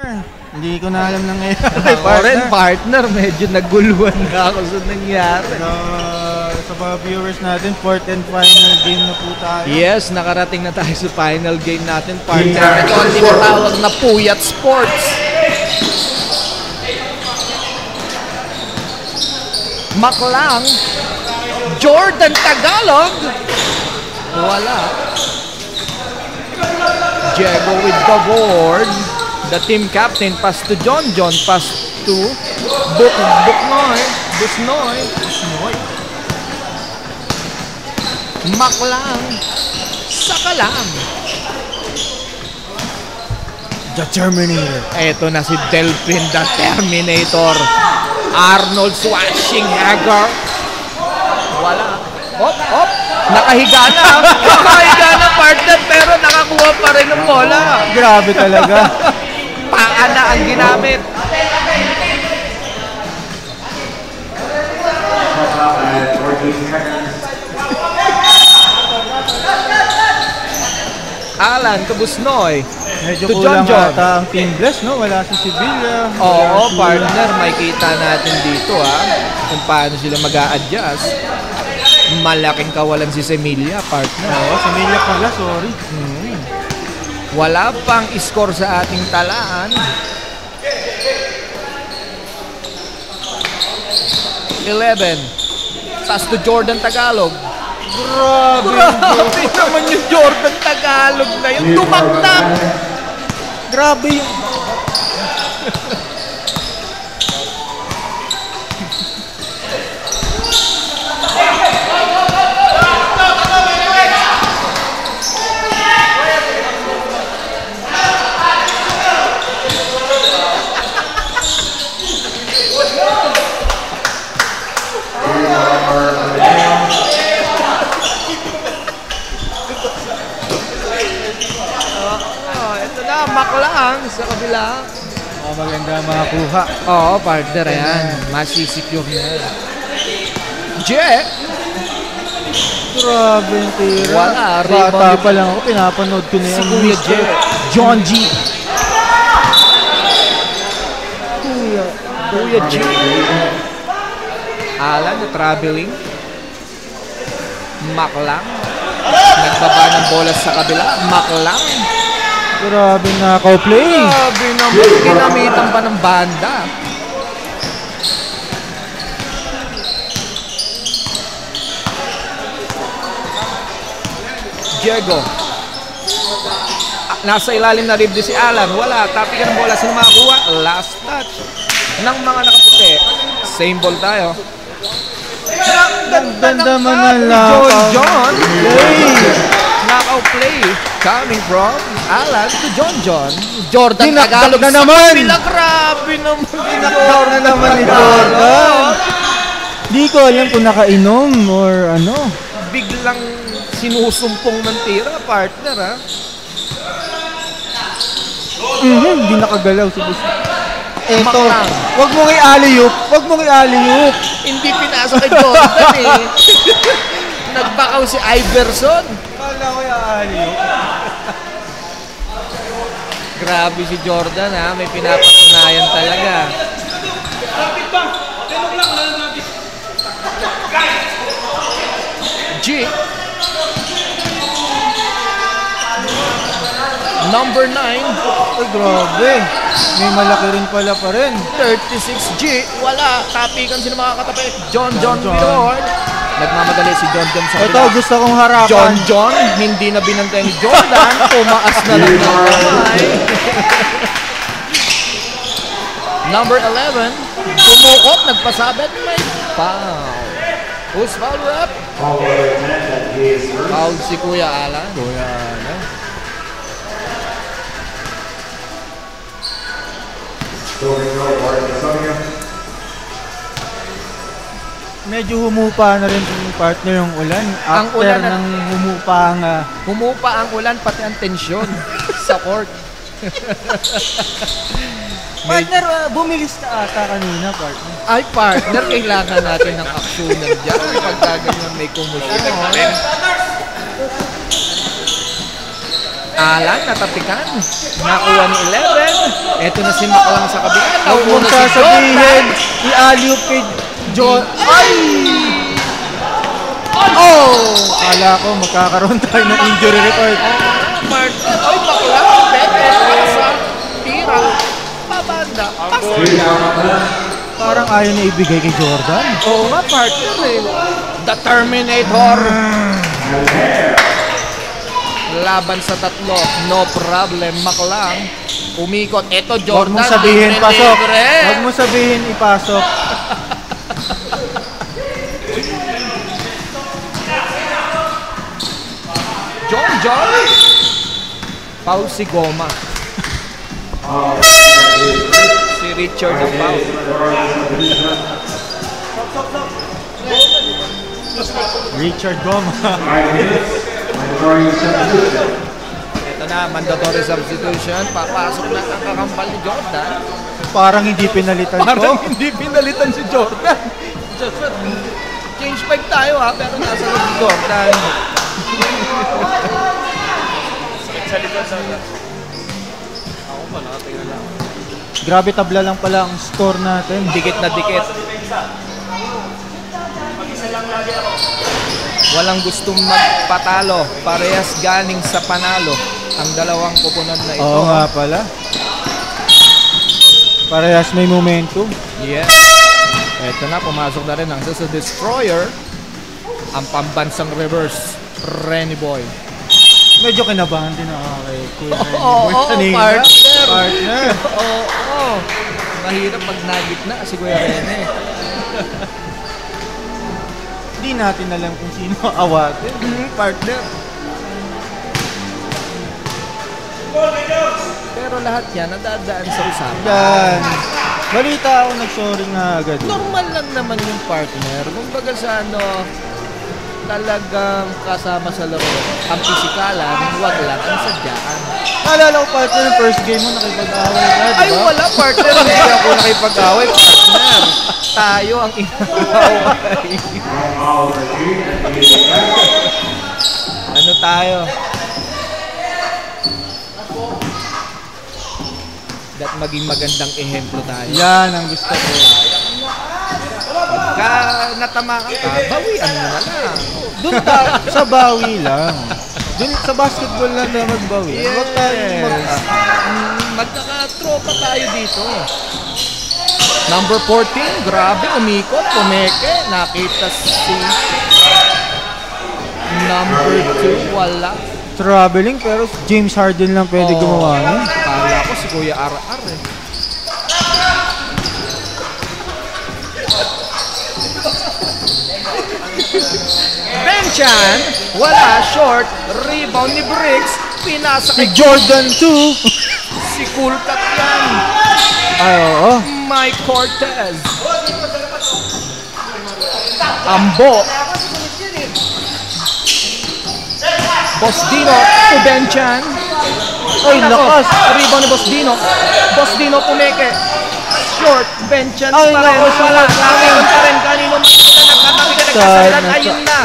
Hindi ko na alam na ngayon. partner, medyo naguluhan na ako sa nangyari. Sa mga viewers natin, 4th and final game na po tayo. Yes, nakarating na tayo sa final game natin, partner. Ito ang tinatawag na Puyat Sports. Maklang, Jordan Tagalog. Wala. Diego with the board. The team captain, pass to John. Pass to Busnoy. Maklang, Sakalang. The Terminator. Eto na si Delphin, the Terminator. Arnold Schwarzenegger. Wala. Op. Nakahiga na partner, pero nakakuha pa rin ng bola. Grabe talaga. Paa na ang ginamit. Alan to Busnoy. Medyo to kulang John. ata ang Team Bless, no? Wala si Sevilla. Oo, partner, may kita natin dito kung paano sila mag-a-adjust. Malaking kawalan si Semilla, partner. Oo, Sevilla pala, sorry. Wala pang score sa ating talaan. 11. Pass to Jordan Tagalog. Grabe naman yung Jordan Tagalog na yun. Tumaktak. Grabe yung... Maklang sa kabila. Maganda makakuha. Oo, partner yan. Masisecure na yan. Grabe yung tira. Wala. Bata pa lang ako, pinapanood ko na yan. Si Kuya J. John G. Kuya G. Alan na traveling. Maklang. Nagbaba ng bola sa kabila. Maklang. Grabe nakaw-play. Grabe naman. Ginamitan pa ng banda. Diego. Nasa ilalim na ribdi si Alan. Wala. Tapi ka ng bola. Sino makakuha? Last touch ng mga nakaputi. Same ball tayo. Ganda man na John. Knockout play coming from Alan to John. Jordan Tagalog na naman. Grabe naman. Dinakdak na naman ni Jordan. Di ko alam kung nakainom or ano. Biglang sinusumpong ng tira, partner Hindi nakagalaw si Bus. Eto, wag mong i-alley-oop. Hindi pinasa kay Jordan Nagbakaw si Iverson. Kala ko i-alley-oop. Grabe si Jordan may pinapatunayan talaga. G. Number 9. Ay, grabe. May malaki rin pala pa rin. 36G. Wala. Tapikan sila makakatapi. John Billboard. Nagmamadali si John sa ito, bila. gusto kong harapan. John. Hindi na binantay ni Jordan. Tumaas na lang ng kamay. Number 11. Tumukot. Nagpasabit. May foul. Who's foul rep? Foul si Kuya Alan. Medyo humupa na rin yung partner yung ulan. Ang After ulan ng humupa ang ulan, pati ang tensyon sa court. Partner, bumilis ka ata kanina, partner. Ay, partner, kailangan natin ng aksyonan dyan. Pagka ganyan may kumusyon. Alan, natapikan. Nakuha ni 11. Ito na si Maklang sa kabila. Huwag mong Nauna si sasabihin, Jordan. i-alley-oop kay John. Ay! Oh! Kala ko magkakaroon tayo ng injury report. Martin. Ay, Maklang. Beke. Sa tira. Pabanda. Parang ayaw na ibigay kay Jordan. Oo nga, partner eh. The Terminator. Laban sa tatlo. No problem. Maklang. Umikot. Ito, Huwag Jordan. mong sabihin libre, pasok. libre. Huwag mong sabihin ipasok. John. Paul si Goma. Si Richard ang Paul. Richard Goma. Ito na, mandatory substitution. Papasok na ang kakambal ni Jordan. Parang hindi pinalitan Parang ko. hindi pinalitan si Jordan. Change back tayo ha, pero nasa loob si Jordan. Grabe tabla lang pala ang score natin. Dikit na dikit. Walang gustong magpatalo. Parehas galing sa panalo. Ang dalawang kupunan na ito. Oo nga pala. Parehas may momentum. Yes. Ito na, pumasok na rin ang sa Destroyer. Ang pambansang reverse. Renny Boy. Medyo kinabahan din ako kay Kuya Oo, Renny. partner. Partner. Oo. Mahirap pag nagitna si Kuya Rene. Hindi natin alam kung sino awatin. Partner. Pero lahat yan nadadaan sa usapan. Yan. Balita ako nag-sorry nga agad. Normal lang naman yung partner. Kumbaga sa talagang kasama sa laro. Ang pisikalan, wag lang ang sadyaan. Naalala ko partner yung first game mo nakipag-away ka, diba? Ay wala partner, hindi ako nakipag-away partner. Tayo ang inaway. Ano tayo? That maging magandang ehemplo tayo. Yan ang gusto ko. Pagka natamaan ka, bawian mo na lang. Doon sa bawi lang. Doon sa basketball lang na magbawi. Yes. Huwag tayong Magkakatropa tayo dito. Number 14, grabe, umikot, pumeke. Nakita si number 2, wala. traveling pero James Harden lang pwede gumawa nun. Kala ko si Kuya RR eh. Benchan, wala, short, rebound ni Briggs, pinasa Si kay Jordan 2. si Kulkat yan. Ay, oo. Mike Cortez. Ambo. Boss Dino to Benchan. Ay, lakas. Rebound ni Boss Dino. Boss Dino pumeke. Short, Benchan Ay, pa rin. naku, Wala, sila- nakakon pa rin. Kanino nakatabi ka nagkasalan. Sana- Ayun na.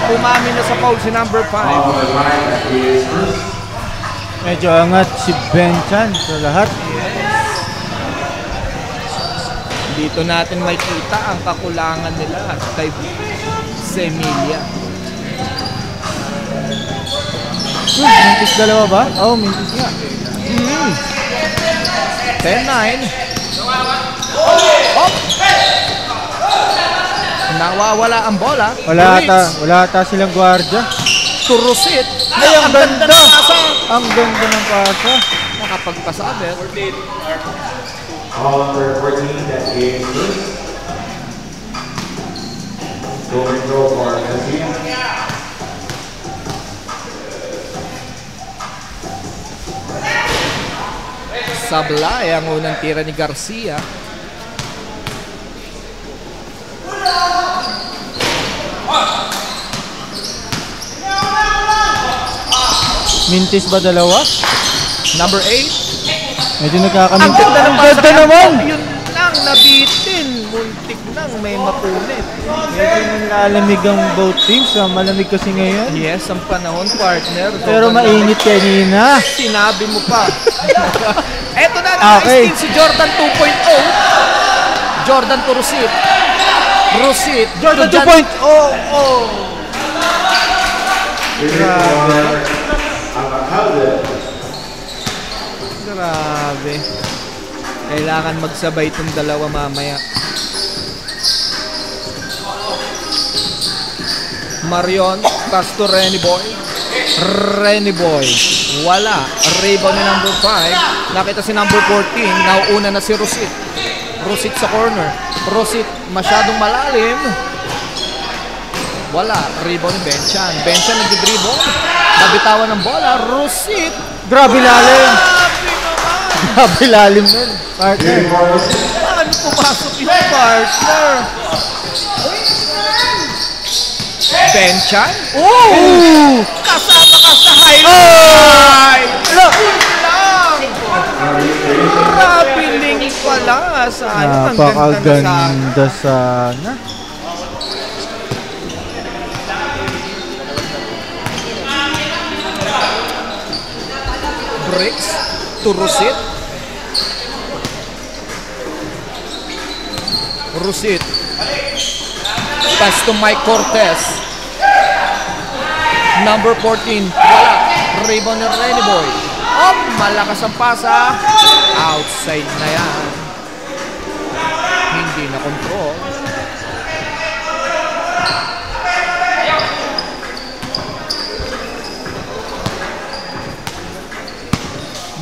Umami na sa foul si number 5. Medyo angat si Benchan sa lahat. Dito natin makita ang kakulangan nila kay Semilia. Mintis dalawa ba? Oo, mintis nga. 10-9. Oh! Nawawala ang bola. Wala ata silang gwardiya. Turusit. Ay, ang ganda! ng pasa. Ang ganda ng pasa. Nakapagpasabi. All number 14 that game first. Going throw for Messi. Sablay ang unang tira ni Garcia. Mintis ba dalawa? Number 8. Medyo Ang nagkakamintis. ganda ng Ang pasa. ganda naman! Yun lang. nabitin. Muntik nang may mapunit. Medyo nalalamig ang both teams. Malamig kasi ngayon. Yes, ang panahon, partner. Pero mainit kanina. Sinabi mo pa. Eto na, Okay. naka-steal si Jordan 2.0. Jordan to Rusit. Rusit. Jordan to 2.0. Grabe. Kailangan magsabay itong dalawa mamaya. Marion, pass to Renny Boy. Renny Boy. Wala. Rebound ni number 5. Nakita si number 14. Nauuna na si Rusit. Rusit sa corner. Rusit masyadong malalim. Wala. Rebound ni Benchan. Benchan nag-dribble. Nabitawan ng bola. Rusit. Grabe lalim. Grabe lalim nun. Partner. Paano pumasok yung partner? Benchan? Oh! Kasama ka sa highlight! Look! Grabe link pala. Sana ang ganda na sa Napakaganda sana. Bricks to Rusit. Rusit. Pass to Mike Cortez. Number 14. Wala. Rebound ni Renny Boy. Oh, malakas ang pasa. Outside na yan. Hindi na control.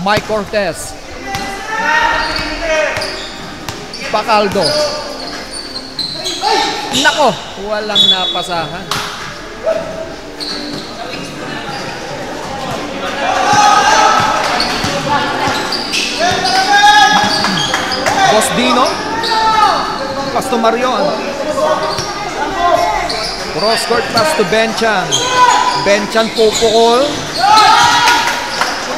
Mike Cortez. Bacaldo. Nako, walang napasahan. Boss Dino. Pass to Marion. Cross court pass to Benchan. Benchan pupukol.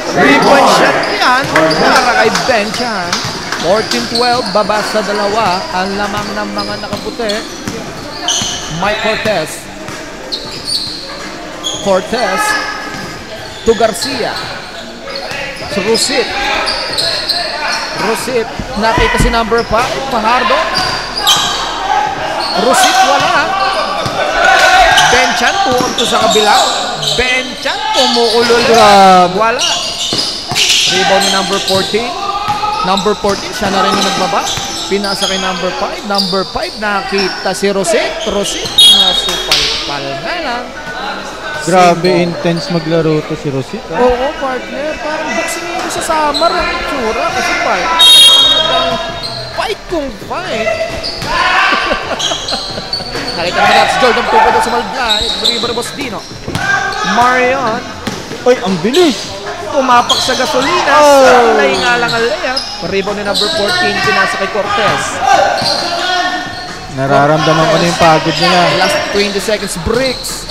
3-point shot yan para kay Benchan. 14-12, baba sa dalawa. Ang lamang ng mga nakaputi. Mike Cortez. Cortez to Garcia. Rusit. Rusit. Nakita si number 5. Fajardo. Rusit wala. Benchan pumunto sa kabila. Benchan pumukulol. Wala. Rebound ni number 14. Number 14, siya na rin yung nagbaba. Pinasa kay number 5. Number 5, nakita si Rusit. Rusit, nasupal-pal na lang. Grabe intense maglaro to si Rusit. Oo, partner. Parang boxing nito sa summer ang itsura. Kasi parang fight kung fight. Nakita naman natin si Jordan Tupo sa Malgay. River Boss Dino. Marion. Uy, ang bilis. Tumapak sa gasolina. Oh. Sanay nga lang ang layup. Rebound ni number 14, pinasa kay Cortez. Nararamdaman ko na yung pagod nila. Last 20 seconds, Bricks.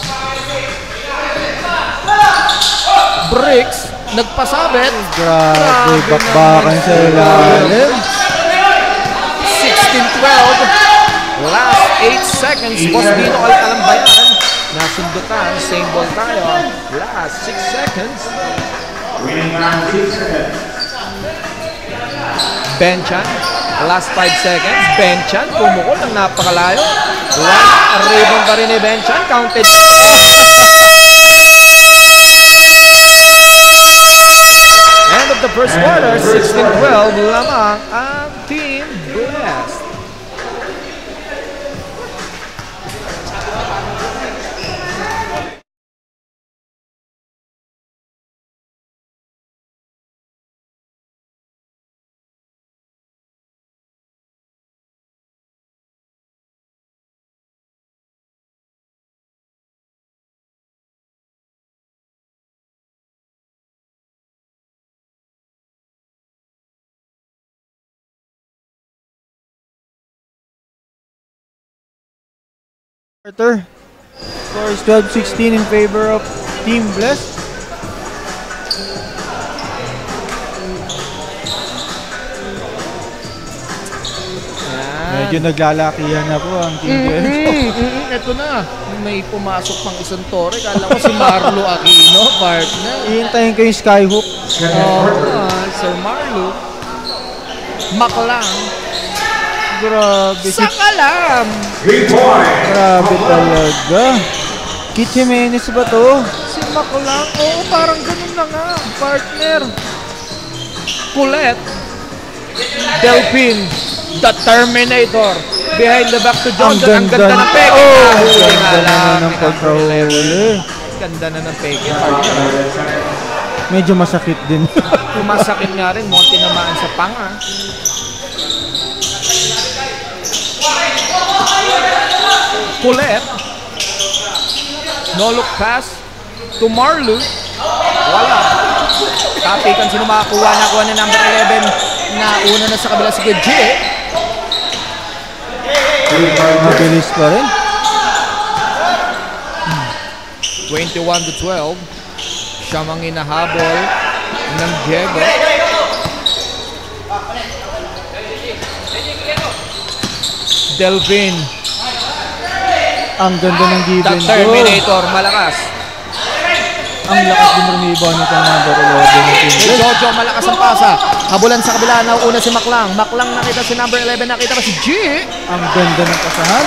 Bricks, nagpasabit. Grabe, bakbakan sa ilalim. 16-12. Last 8 seconds. Boss Dino Altalambayan. Nasundutan. Same ball tayo. Last 6 seconds. Winning round 6 seconds. Benchan. Last 5 seconds. Benchan. Pumukol ng napakalayo. One rebound pa rin ni Benchan. Counted. End of the first quarter. 16-12. Lamang ang Team Blast. Score is 12-16 in favor of Team Blessed. Medyo naglalakihan na po ang Team Jericho. Ito na. May pumasok pang isang tore. Kala ko si Marlo Aquino, partner. Ihintayin ko yung Skyhook. Sir Marlo. Maklang. Grabe. Sakalam. 3 points. Grabe talaga. Kit Jimenez ba to? Si Maklang. Oo, parang ganun na nga, partner. Colette. Delphine. The Terminator. Behind the back to Johnson. Ang ganda ng peke. Oh, ganda na ng pagkahuli. Ganda na ng peke, partner. Medyo masakit din. Masakit nga rin. Monte namaan sa panga. Colette. No look pass to Marlo. Wala. Tapikan sino makakuha. Nakuha na number 11 na una na sa kabila si Gudje. Mabilis pa rin. 21-12. Siya mang inahabol ng Diego. Delvin. Ang ganda ng The given ko. Terminator. Malakas. Ang lakas din rumiba nitong number 11 ng Team Si Jericho. Jojo, malakas ang pasa. Habulan sa kabila. Nauna si Maklang. Maklang nakita si number 11. Nakita pa si G. Ang ganda ng kasahan.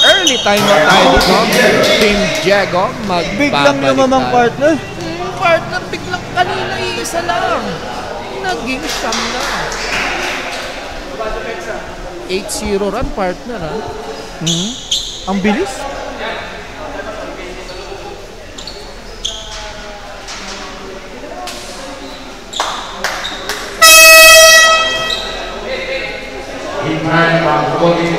Early timer tayo dito. Team Diego magbabalik. Biglang lumamang tayo. partner. Partner, biglang kanina iisa lang. Naging siyam na. 8-0 run, partner, ha? Ang bilis. Heat time on the boogie.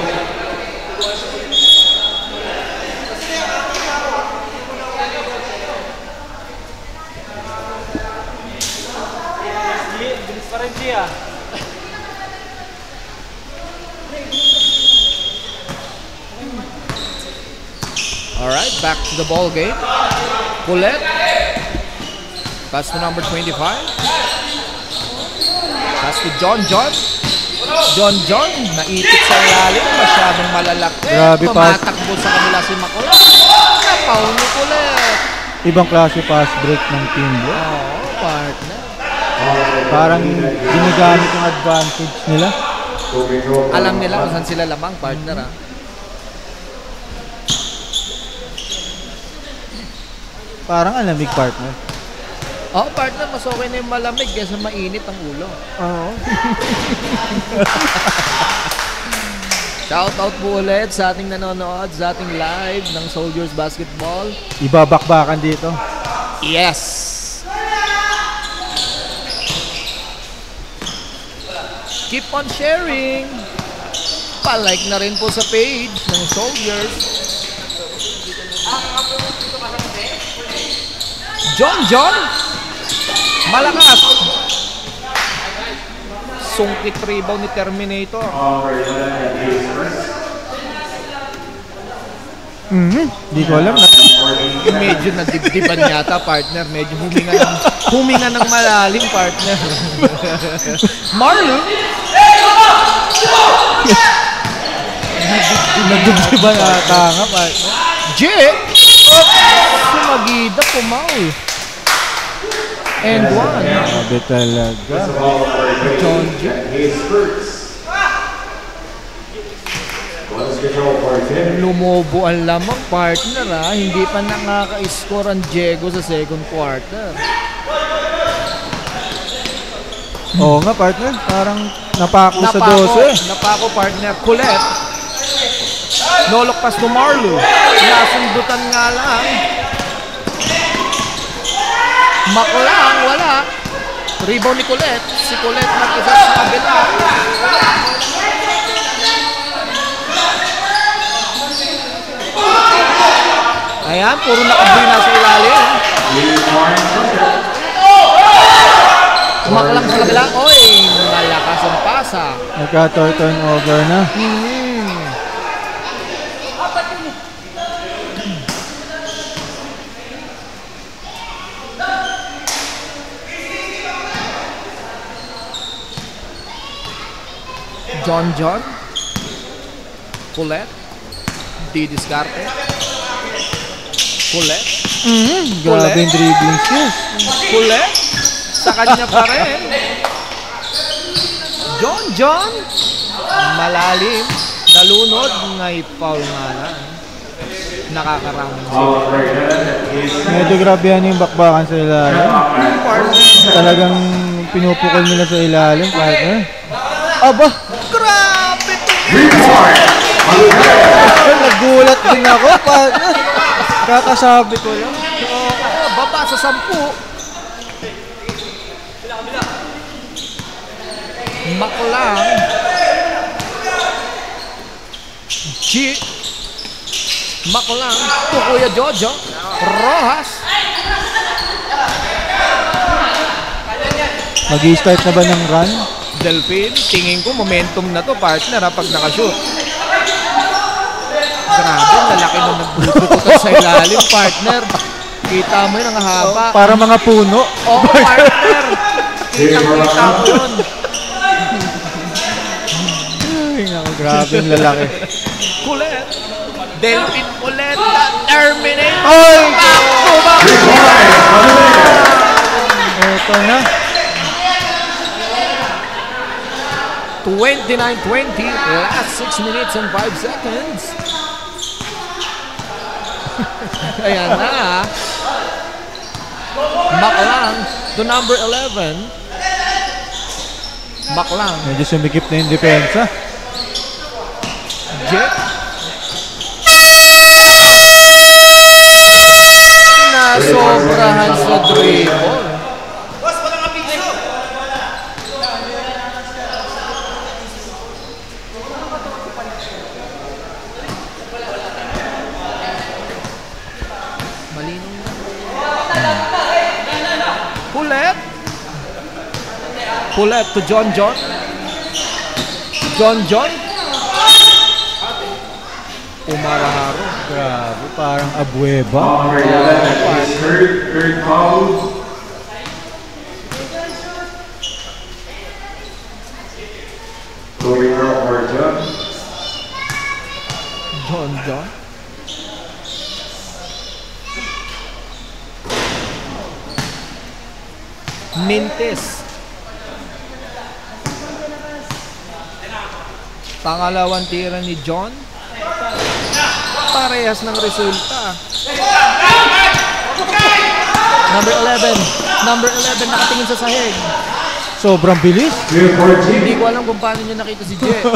Alright, back to the ball game. Colette. Pass to number 25. Pass to John. John, naipit sa ilalim. Masyadong malalaki. Grabe, pass. Tumatakbo sa kanila si Makola. Napaw ni Colette. Ibang klase pass break ng Team Jericho. Oo, partner. Parang ginagamit yung advantage nila. Alam nila kung saan sila lamang, partner, ha? Parang alamig partner. Oo, partner, mas okay na yung malamig kaysa mainit ang ulo. Oo. Shoutout po ulit sa ating nanonood, sa ating live ng Soldiers Basketball. Ibabakbakan dito. Yes! Keep on sharing! Pa-like na rin po sa page ng Soldiers. John! Malakas! Sungkit rebound ni Terminator. Di ko alam na. Medyo nadibdiban yata, partner. Medyo huminga ng malalim, partner. Marlo? Nagdibdiban ata nga partner. J! Sumagida, pumaw. And one. Grabe talaga. John J. Lumobo ang lamang, partner, ha. Hindi pa nakaka-score ang Diego sa second quarter. Oo nga partner. Parang napako sa 12. Napako, partner. Colette. Nolok pass to Marlo. Nasundutan nga lang. Maklang, wala. Rebound ni Colette. Si Colette nag-isa sa kabila. Ayan, puro nakabuy na sa ilalim. Maklang sa kabila. Oy, malakas ang pasa. Nagka-turnover na. John. Pulet. Didiskarte. Pulet. Grabe yung dribbling skills. Pulet. Sa kanya pa rin. John. Malalim. Nalunod. Naipaw nga lang. Nakakaraming. Medyo grabe yan yung bakbakan sa ilalim. Talagang pinupukol nila sa ilalim. Partner. Aba! Grabe ito! Nagulat din ako. Partner. Kakasabi ko lang. Baba sa 10. Maklang. Maklang. To Kuya Jojo. Rojas. Mag-i-start na ba ng run? Delphine, tingin ko momentum na to, partner, pag nakashoot. Grabe, lalaki na nagbubukutan sa ilalim, partner. Kita mo yun, ang haba. Para mga puno. Oo, partner. Kita mo yun. Ay, naku, grabe yung lalaki. Kulit. Delphine ulit. Terminate. Ay! Back to back. Ito na. 29-20. Last 6 minutes and 5 seconds. Ayan na. Maklang to number 11. Maklang. Medyo sumikip na yung depensa. Jet. Nasobrahan sa dribble. Pulet to John. Umaraharo. Grabe, parang abueva. Number 11 is third foul. Going for John. Mintis. Pangalawang tira ni John. Parehas ng resulta. Number 11 nakatingin sa sahig. Sobrang bilis. Hindi ko alam kung paano niya nakita si Jet.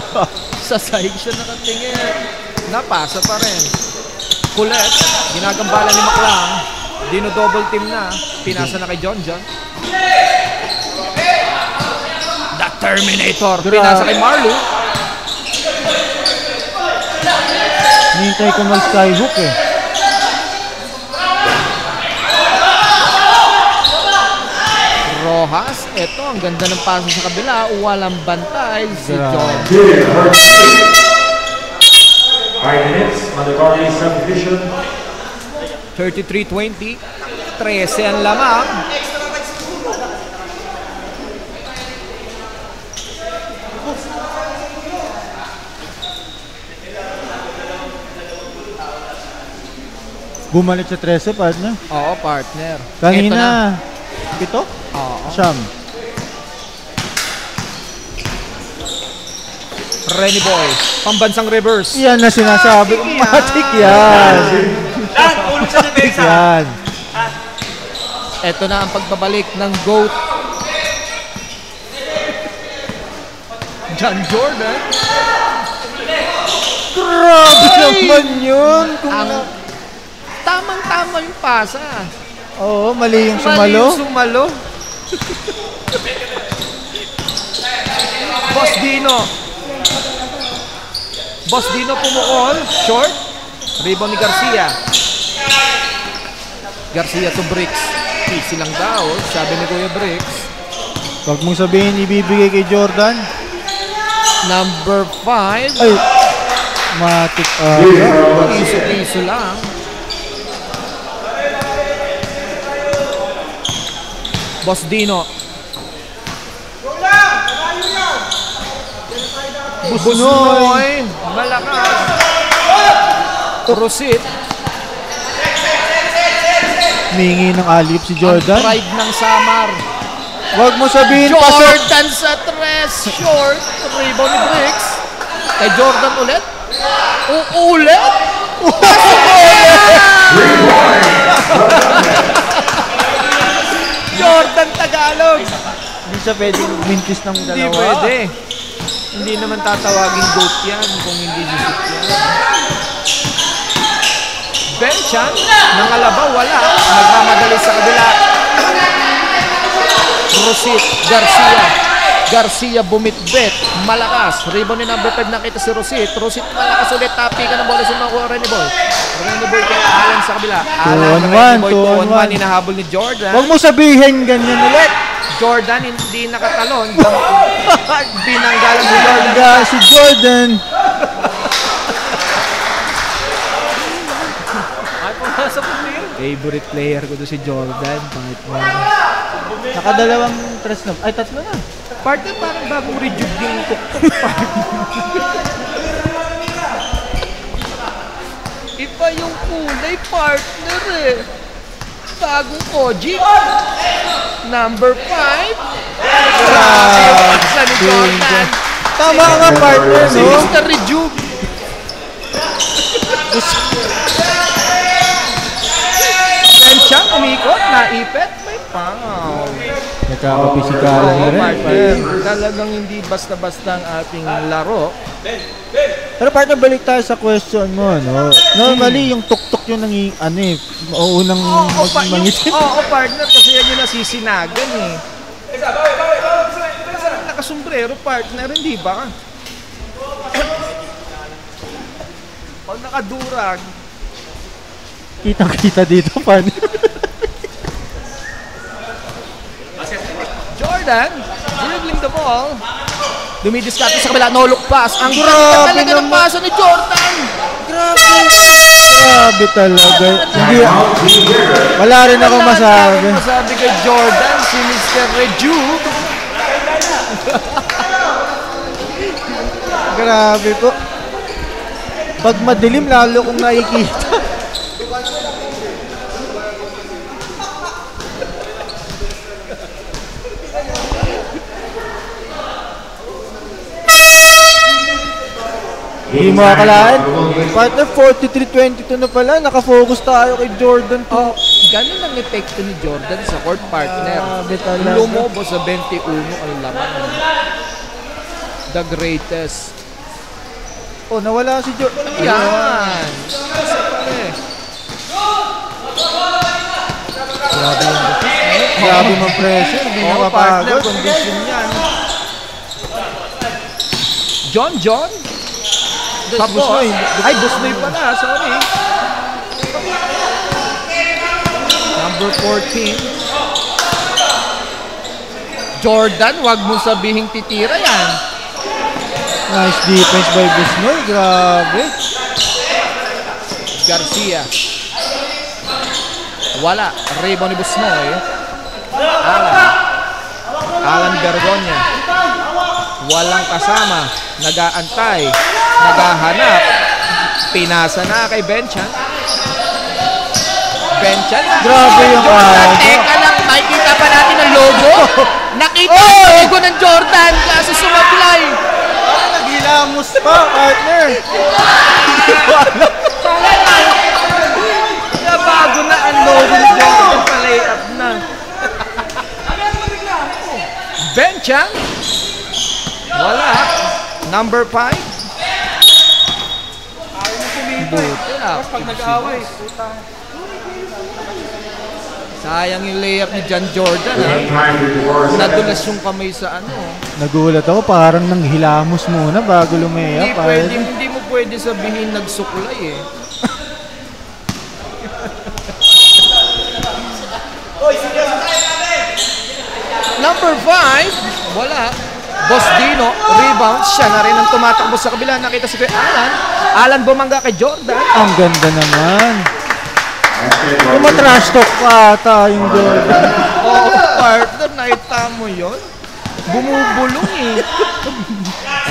Sa sahig siya nakatingin. Napasa pa rin. Kulit. Ginagambala ni Maklang. Dino double team na. Pinasa na kay John. The Terminator. Pinasa kay Marlo. Nintay ko mag-skyhook eh. Rojas. Ito, ang ganda ng paso sa kabila. Walang bantay si John. 5 minutes, mandatory subdivision. 33-20. 13 ang lamang. Bumalik sa 13, partner. Oo, partner. Kanina, 7? Oo. Siyam. Renny Boy, pambansang reverse. Yan na sinasabi ko. Matik yan. Yan. Ito na ang pagbabalik ng GOAT. John Jordan. Grabe naman yun. Tamang-tama yung pasa. Oo, mali yung sumalo. Mali yung sumalo. Boss Dino pumukol. Short. Rebound ni Garcia. Garcia to Bricks. Easy lang daw, sabi ni Kuya Bricks. Huwag mong sabihin ibibigay kay Jordan. Number 5. Ay, matik. Piso-piso lang. Boss Dino. Busnoy. Malakas. Rosit. Mingi ng alip si Ang Jordan. pride ng Samar. Wag mo sabihin pasok. Jordan sa tres. Short. Rebound ni Briggs. Kay Jordan ulit. Uulit. Jordan Tagalog. Hindi siya pwedeng mintis ng dalawa. Hindi pwede. Hindi naman tatawagin GOAT yan kung hindi shoot yan. Benchan, nangalabaw, wala. Nagmamadali sa kabila. Rosit, Garcia bumitbit. Malakas. Rebound ni number 5 nakita si Rosit. Rosit malakas ulit. Tapi ka ng bola sa mga Renny Boy. Renny Boy kay Alan sa kabila. Alan, 2-on-1. Hinahabol ni Jordan. Wag mo sabihin ganyan ulit. Jordan hindi nakatalon. Binanggalan si Jordan. Si Jordan. Ay, pumasok ko niyo. Favorite player ko to si Jordan. Pangit mo. Nakadalawang tres na. Ay, tatlo na. Partner, parang bagong rejuve yung tuktok. Iba yung kulay, partner eh. Bagong Koji. Number 5. Pagsa ni Jordan. Tama nga, partner, Si no? Mr. Rejuve. Benchang, umikot, naipit, may foul. Nagkakapisikalan na rin. Partner, talagang hindi basta-basta ang ating laro. Pero partner, balik tayo sa question mo, no? Normally, yung tuktok yung mauunang mangitin. Oo, partner, kasi yan yung nasisinagan eh. Nakasombrero, partner, hindi ba? Pag nakadurag, Kitang-kita dito, partner. Jordan, dribbling the ball. Dumidiskarte sa kabila, no look pass. Ang Grabe ganda talaga ng naman. paso ni Jordan. Grabe talaga. Hindi, wala rin ako masabi. Masabi kay Jordan, si Mr. Rejuve. Grabe po. Pag madilim, lalo kong nakikita. Hindi mo akalain. Partner, 43-22 na pala. Nakafocus tayo kay Jordan. Oh, ganun ang epekto ni Jordan sa court, partner. Grabe talaga. Lumobo sa 21 ang laman. The greatest. Oh, nawala si Jordan. Yan. Kasi pala eh. Grabe mang pressure. Hindi Oh, partner, napapagod. condition yan. John? Tapos, ay, Busnoy pala, sorry. Number 14. Jordan, wag mo sabihing titira yan. Nice defense by Busnoy. Grabe. Garcia. Wala. Rebound ni Busnoy. Alan Bergonya. Walang kasama. Nag-aantay. Naghahanap. Pinasa na kay Benchan. Grabe yung Jordan, aga. teka lang. Makikita pa natin ang logo. Nakita ang logo ng Jordan kasi sumablay. Naghilamos pa, partner. Nabago na ang logo ng Jordan. Pa-layup na. Benchan. Wala. Number 5. Buti ah. Pag nag-away. Sayang yung layup ni John Jordan ha. Nadulas yung kamay sa ano. Nagulat ako, parang nanghilamos muna bago lumaya. Hindi mo pwede sabihin nagsuklay eh. Number 5, wala. Boss Dino, rebound. Siya na rin ang tumatakbo sa kabila. Nakita si Alan. Alan bumangga kay Jordan. Ang ganda naman. Tumatrash talk pa ata yung Jordan. Oh, partner, nakita mo yun? Bumubulong eh.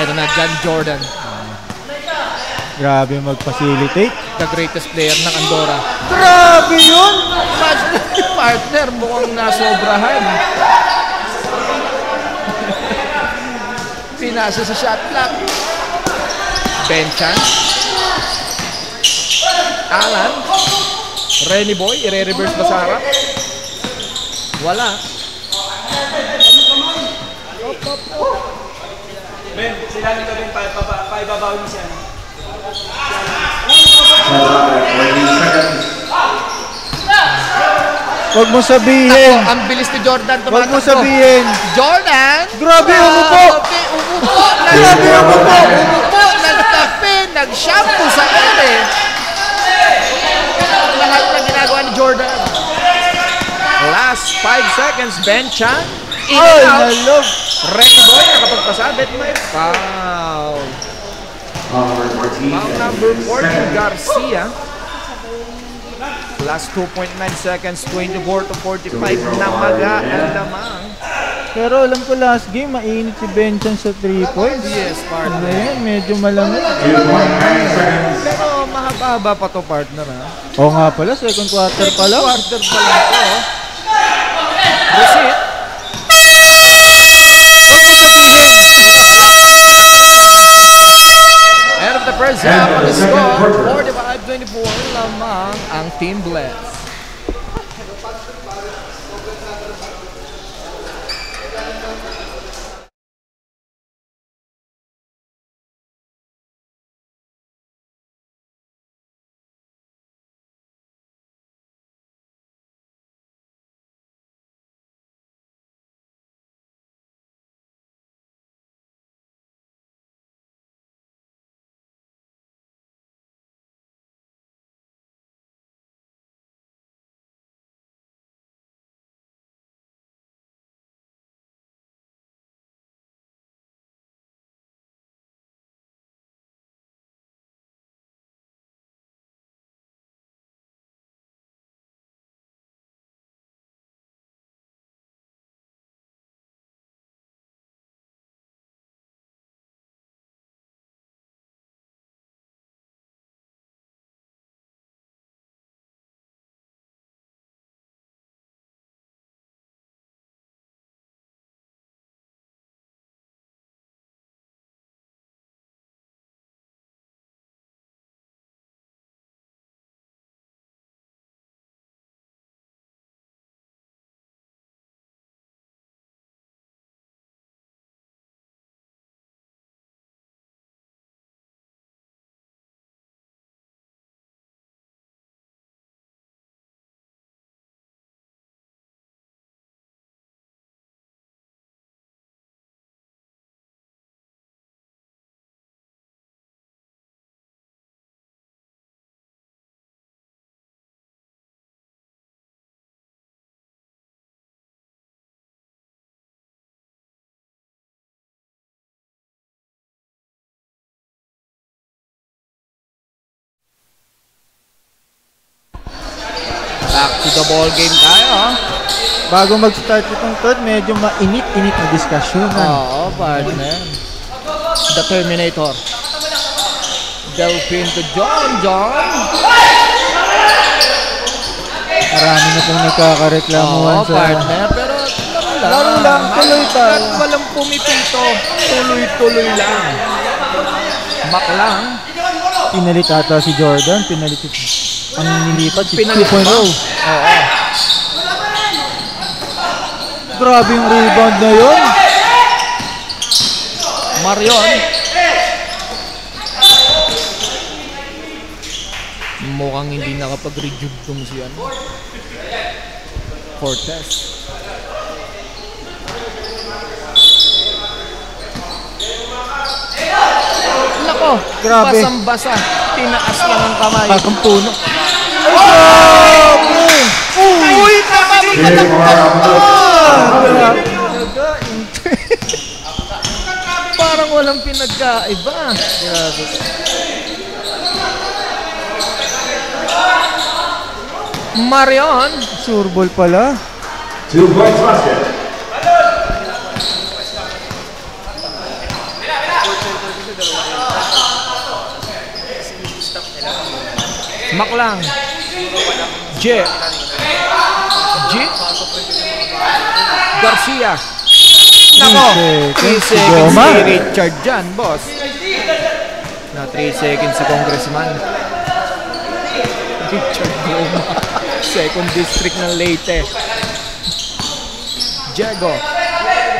Ito na, John Jordan. Grabe mag-facilitate. The greatest player ng Andorra. Grabe yun! Partner, mukhang nasobrahan. Pinasa sa shot clock. Benchan. Alan. Renny Boy, i-reverse ba sa harap? Wala. Ben, sila nito Ben, paibabaw niyo siya. Huwag mo sabihin. Ang bilis ni Jordan. Huwag mo sabihin. Jordan! Grabe, umupo! Umupo! Grabe, umupo! Umupo! Nagkape! Nag-shampoo sa ere. Lahat na ginagawa ni Jordan. Last 5 seconds. Benchan. In Ay, and out. nalog. Renny Boy nakapagpasabit. May foul. Foul number 14, Garcia. Last 2.9 seconds, 24 to 45 na magaan lamang. Pero alam ko last game, mainit si Benchan sa 3 points. Yes, partner. Ngayon, medyo malamig. Pero mahaba-haba pa to, partner, ha? Oo nga pala, second quarter pa lang. Quarter pa lang to. Receipt. Huwag mo sabihin. End of the first half of the score, 45-24 lamang ang Team Bless. Back to the ball game tayo. Bago mag-start itong third, medyo mainit-init na diskusyonan. Oo, partner. The Terminator. Delphine to John. Marami na pong nagkakareklamuhan Oo, sa... partner. Pero Laro lang, tuloy tayo. At walang pumipito. Tuloy-tuloy lang. Mak lang. Pinalit ata si Jordan, pinalit ang nilipat si 2.0. Oo. Grabe yung rebound na yun. Marion. Mukhang hindi nakapag-rejuve tong si Cortez. Nako, Grabe. basang-basa. Tinaas lang ang kamay. Bagong puno. Grabe! Uy, parang walang pinagkaiba. Grabe. Marion. Surbol pala. 2 points basket. Maklang. G. Garcia. Nako, 3 seconds Goma. si Richard dyan, boss. Na 3 seconds si Congressman. Richard Goma. Second district ng Leyte. Diego.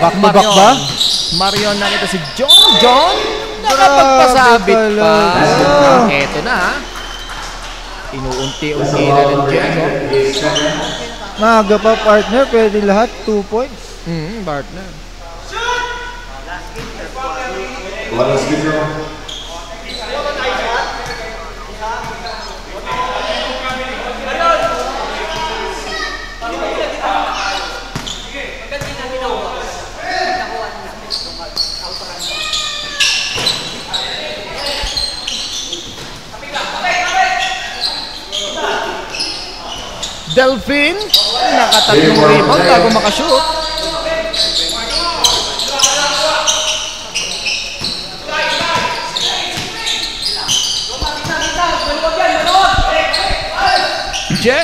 Back to back ba? Marion nakita si John. Nakapagpasabit Grabe pa. pala. Eto na. Inuunti-unti na rin Diego. Maga pa partner, pwede lahat 2 points. Partner. Walang speaker. Delphine, nakatatlong rebound bago makashoot. Je.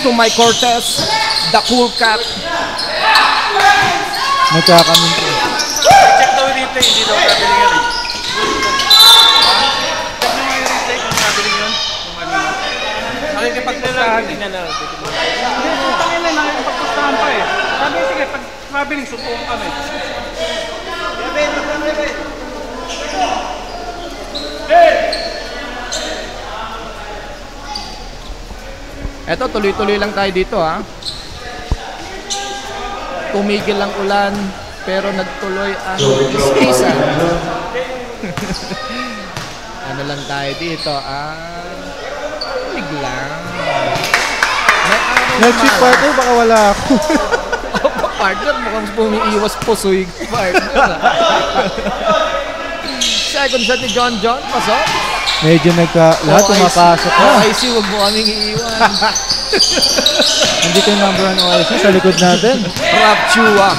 To Mike Cortez, the cool cat. Nagkakamin po. Check daw yung replay, hindi daw kabiling yan eh. Check daw yung replay kung kabiling yun. Kung ano yun. Nakikipagpustahan din yan na. Hindi, tangin na, nakikipagpustahan pa eh. Sabi, sige, pag kabiling, subukan kami. Eto, tuloy-tuloy lang tayo dito ha. Tumigil ang ulan, pero nagtuloy ang ispisan. Ano lang tayo dito, biglang. May araw Nag-chip naman. partner, baka wala ako. Partner, mukhang pumiiwas pusoy. Partner. Second shot ni John, pasok. Medyo lahat pumapasok na. OIC, huwag mo kaming iiwan. Hindi ko yung number 1 OIC sa likod natin. Rapchua.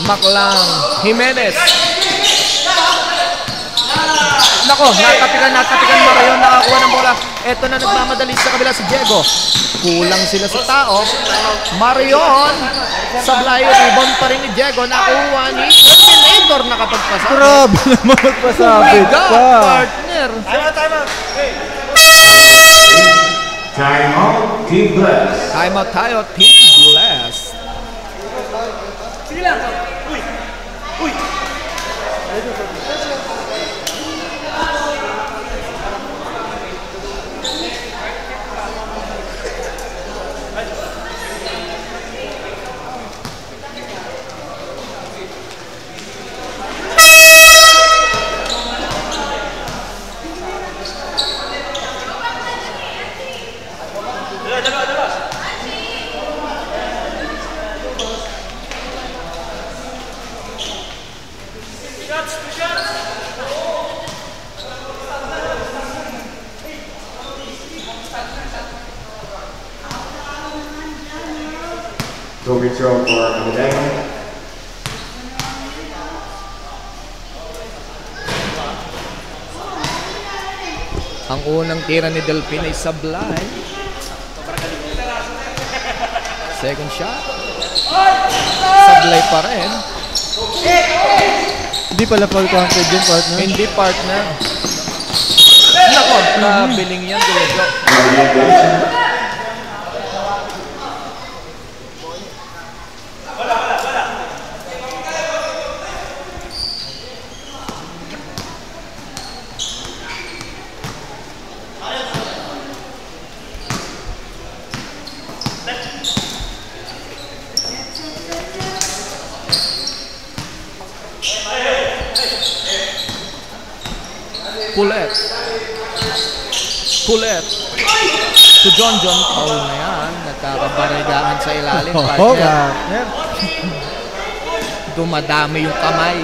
Maklang. Jimenez. Nako, natapikan Marion, nakakuha ng bola. Eto na nagmamadali sa kabila si Diego. Kulang sila sa tao. Marion. Sablay, rebound pa rin ni Diego. Nakuha ni Terminator nakapagpasabit. Grabe naman magpasabit God, pa. partner. Time out, Team Bless. Time out tayo, Team Blessed. Sige lang. Uy! Uy! Toby throw for Amadeo. Ang unang tira ni Delphine ay sablay. Second shot. Sablay pa rin. Hindi pala foul counted yun partner. Hindi partner. Nako, nabiling yan. Diego. Pulet. To John, foul na yan. Nagkakabarigaan sa ilalim. Oo, Partner. partner. Dumadami yung kamay.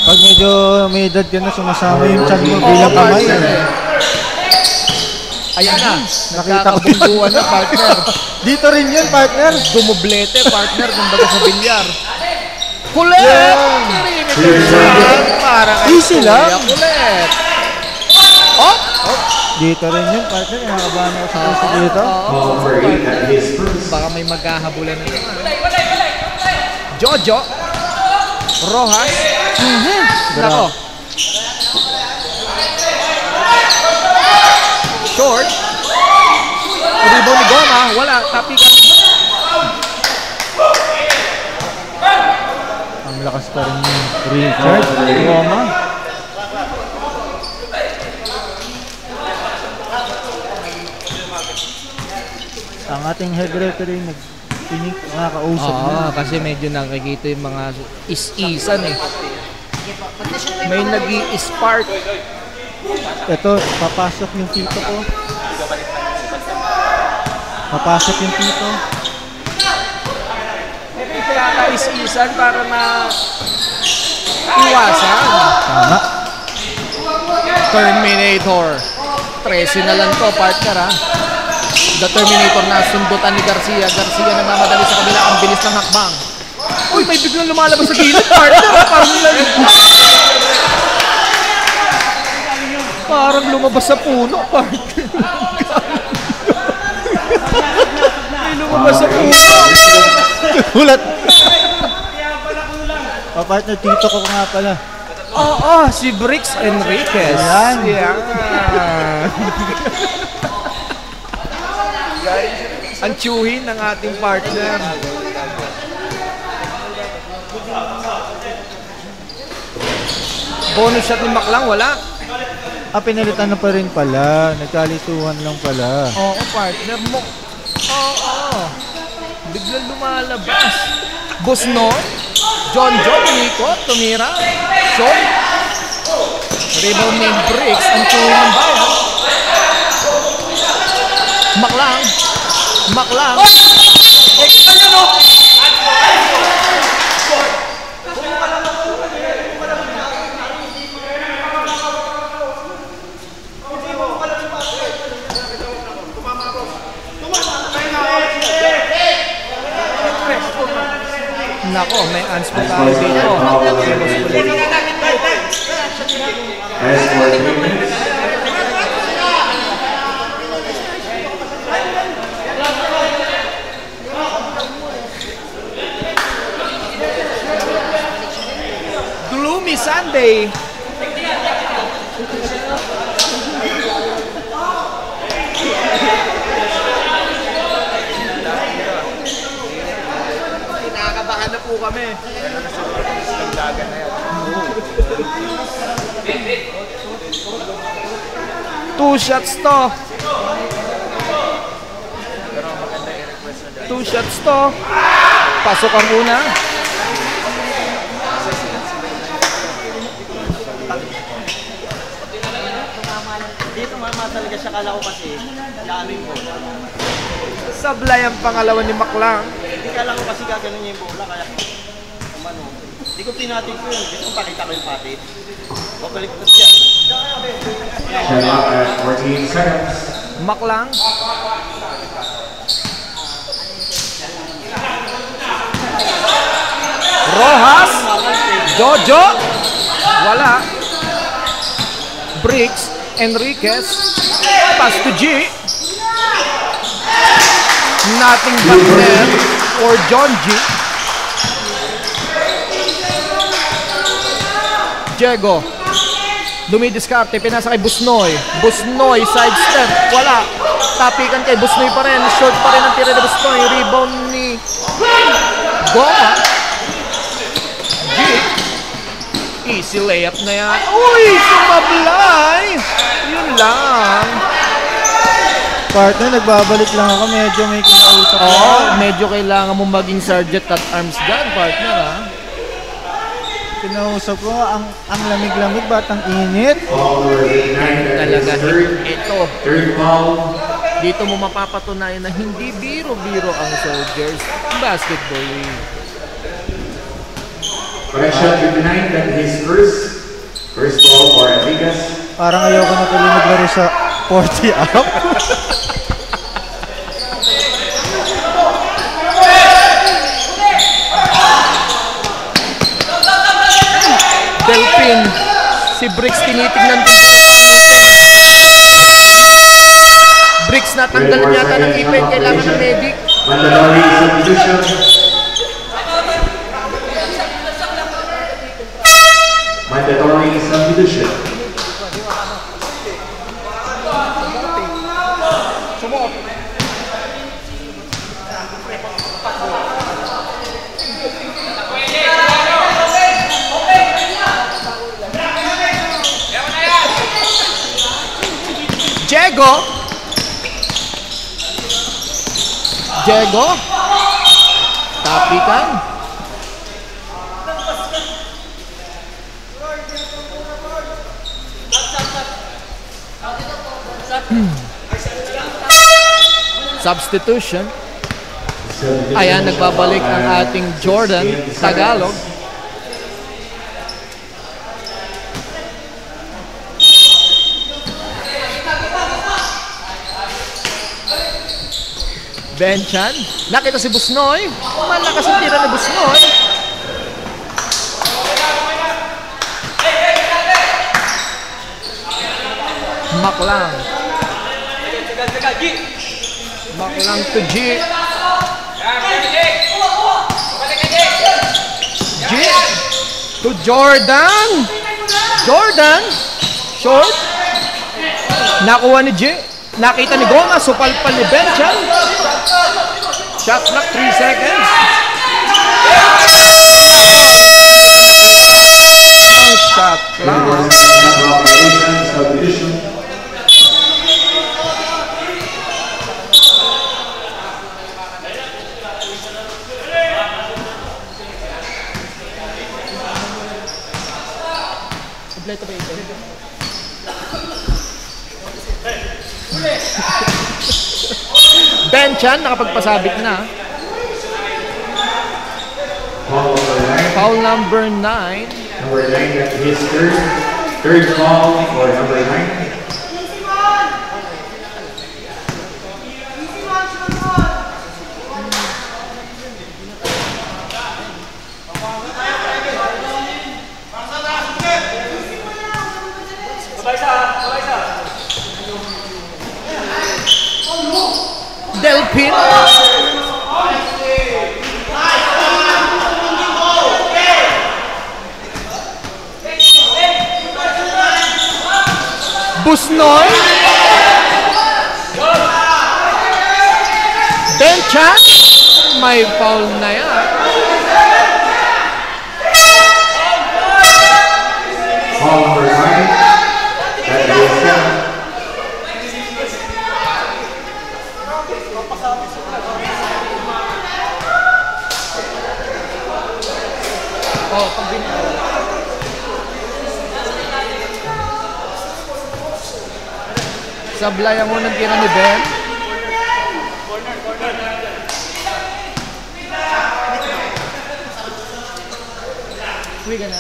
Pag medyo may edad ka na, sumasama yung chan mo bilang kamay. Ayan na. Nakita ko. Nagkakabungguan na, partner. Dito rin yun, partner. Dumublete, partner. Kumbaga sa bilyar. Kulit! Yan. Para kay Easy lang. Kuya Kulit. Oh! Dito rin yun, partner. Nakakabahan ako sa puso dito. Ball number 8 at his first. Baka may magkahabulan na naman. Jojo. Rojas. Nako. Short. Rebound ni Goma. Wala. Tapikan. Ang lakas pa rin ni Richard. Goma. Ang ating head referee nagpinig nakakausap na. Kasi medyo nakikita yung mga is-isan eh. May nag-i-spark. Ito, papasok yung tito ko. Papasok yung tito. Kaya is-isan para na iwasan. Tama. Terminator. 13 na lang to, partner ha. The Terminator na sundutan ni Garcia. Garcia nagmamadali sa kabila. Ang bilis ng hakbang. Uy, may biglang lumalabas sa gilid, partner. Parang lumabas sa puno, partner. May lumabas sa puno. Ulat. Partner, tito ko nga pala. Oo, si Bricks Enriquez. Yan. Yan. Ang tsuhin ng ating partner. Bonus shot ni Maclang, wala. Pinalitan na pa rin pala. Nagkalituhan lang pala. Oo, partner mo. Oo. Biglang lumalabas. Busno. John unikot, tumira. Shot. Rebound ni Bricks. Ang tsuhin ng bayan. Maclang. Nako, may ans pa tayo dito. As for 3 minutes. Gloomy Sunday. Nakakabahan na po kami. Two shots to. Pasok ang una. Dito mama talaga siya, kala ko kasi daming bola. Sablay ang pangalawa ni Maclang. Hindi kala ko kasi gaganon niya yung bola, kaya umano. Hindi ko pinatid ko yun, hindi ko pakita ko yung patid. Babalik ko siya. Shot clock at 14 seconds. Maclang. Rojas. Jojo. Wala. Bricks. Enriquez. Pass to G. Nothing but net for John G. Diego. Dumidiskarte. Pinasa kay Busnoy. Busnoy. Sidestep. Wala. Tapikan kay Busnoy pa rin. Short pa rin ang tira ni Busnoy. Rebound ni Goma. G. Easy layup na yan. Uy! Sumablay! Yun lang. Partner, nagbabalik lang ako. Medyo may kinausap Oo, na. medyo kailangan mo maging sergeant at arms dyan, partner, ha? Kinausap ko, ang lamig-lamig, ba't ang init? Ball number 89 at his Talaga, ito. third foul. Dito mo mapapatunayan na hindi biro-biro ang Soldiers Basketball League. Correct shot 59 at his first ball for Enriquez. Parang ayoko na tuloy maglaro sa 40 up. Bricks tinitignan kung paano pamitin. Bricks natanggal na yata ng ipin, kailangan ng medic. Mandalori substitution. Mandatory substitution. Diego. Tapikan. Substitution. Ayan, nagbabalik ang ating Jordan Tagalog. Benchan. Nakita si Busnoy. Malakas ang tira ni Busnoy. Maklang. Maklang to G. G. To Jordan. Jordan. Short. Nakuha ni G. Nakita ni Goma. Supalpal ni Benchan. Shot clock, 3 seconds. Ang shot clock. Benchan, nakapagpasabik na. Foul number 9. Number 9, that's his third foul for number 9. Delpin. Busnoy. Benchan. May foul na yan. Foul number 9. That is 7. Oh, pag binigay. Sablayan mo ng tira ni Ben. Uwi ka na.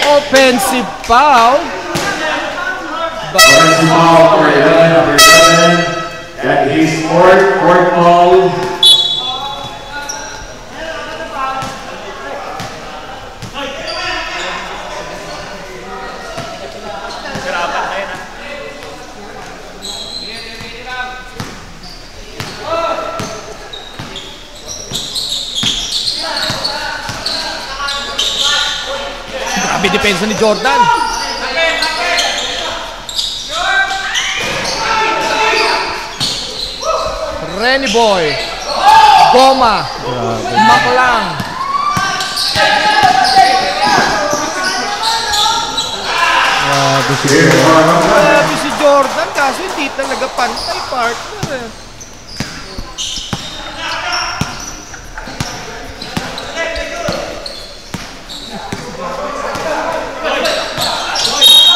Offensive foul. Offensive foul for 11, number 7. That is fourth foul. Grabe depensa ni Jordan. Renny Boy. Goma. Maklang. Grabe si Jordan kaso hindi talaga pantay partner.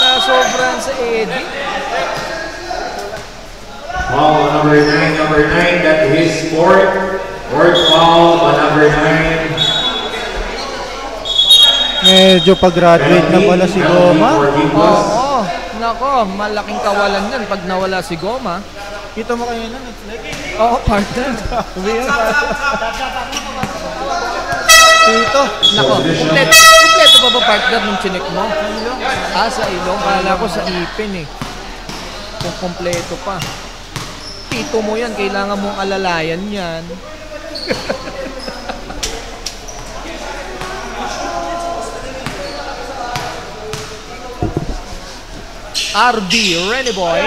Nasobran sa Eddie. Foul number 9, that is fourth foul by number 9. Medyo pag-graduate na pala si Goma. Oo, Nako, malaking kawalan yan pag nawala si Goma. Kita mo kayo na, nag-flex. Oo, partner. Dito. Nako, kumpleto pa ba partner nung chinek mo? Sa ilong. Kala ko sa ipin eh. Kung kumpleto pa. Tito mo yan, kailangan mong alalayan yan. RB, Rene Boy.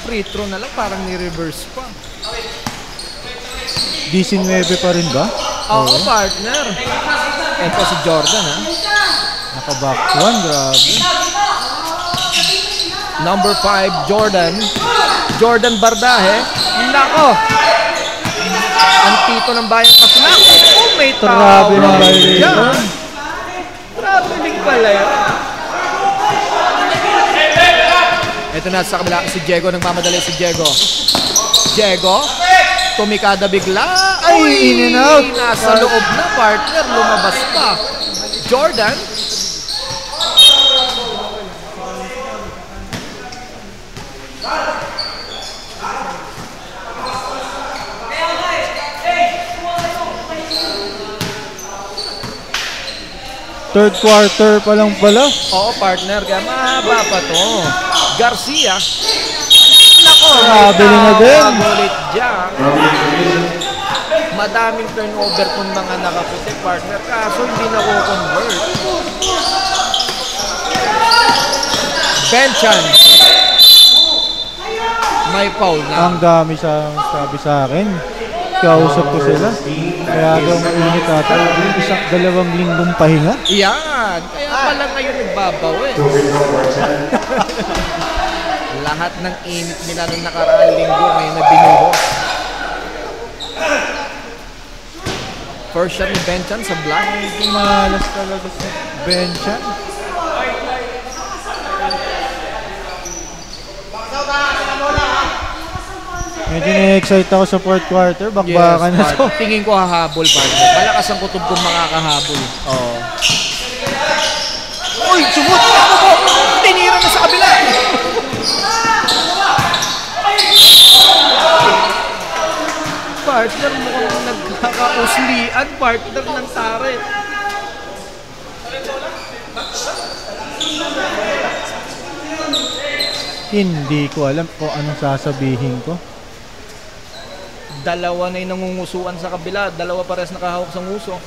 Free throw na lang, parang ni-reverse pa. 19 pa rin ba? Oo, partner. Ito si Jordan, ha? Naka-back one, grabe. Number 5, Jordan. Jordan Bardahe. Nako! Ang tito ng bayang kaslak. Oh, may tao. Grabe na kayo. Traveling pala yan. Ito na sa kabila, si Diego, nagmamadali si Diego. Diego, tumikada bigla. Ay, in and out. Nasa loob na, partner, lumabas pa. Jordan. Third quarter pa lang pala. Oo, partner, kaya mahaba pa to. Garcia. Nako, Grabe na din. ulit dyan. Madaming turnover kung mga nakaputi, partner. Kaso hindi na-convert. Benchan. May foul na. Ang dami sa sabi sa akin. Kausap ko sila. Kaya daw mainit ata. Isang 2 linggong pahinga. Yan. Kaya pala ngayon nagbabawi. Lahat ng init nila nung nakaraang linggo ngayon na binuhos. First shot ni Benchan sa block. Malas talaga sa Benchan. Medyo na-excite ako sa fourth quarter. Bakbakan na to. Tingin ko hahabol, partner. Malakas ang kutob kong makakahabol. Oo. Uy, sumut! Tinira na sa kabila! Partner, mukhang nagkakauslian. Partner ng tare. Hindi ko alam kung anong sasabihin ko. Dalawa na yung nangungusuan sa kabila. Dalawa pares nakahawak sa nguso.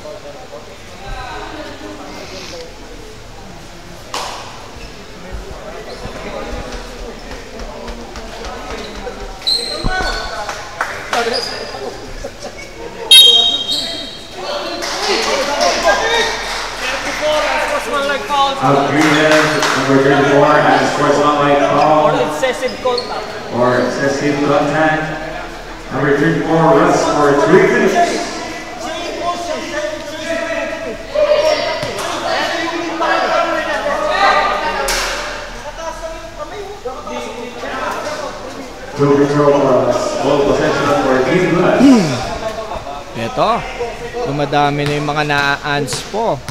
Greenland, number 34, has sportsmanlike foul. Excessive contact. Or excessive contact. Number 34, Russ for 3 finishes. Two control plus, ball possession for Team Blast. Ito, dumadami na yung mga na-ans po.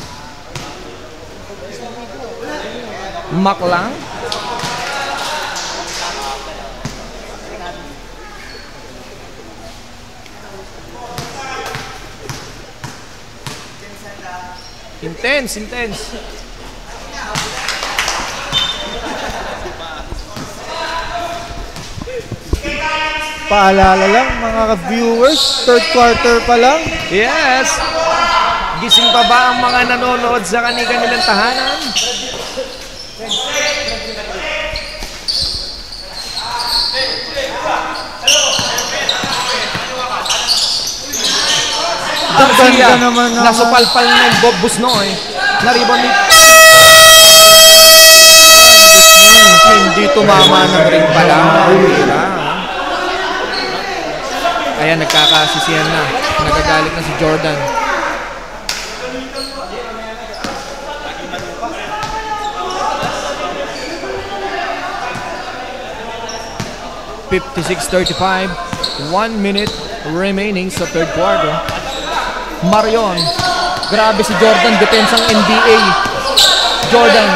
Maklang. Intense, intense. Paalala lang mga viewers, third quarter pa lang. Yes. Gising pa ba ang mga nanonood sa kanilang tahanan? Ganda naman naman. Nasupalpal na yung Bob Busnoy. Naribon ni... Hindi tumama ng ring pala. Ayan, nagkakasisiyan na. Nagagalit na si Jordan. .56-35. 1 minute remaining sa third quarter. Marion. Grabe si Jordan. Depensang NBA. Jordan.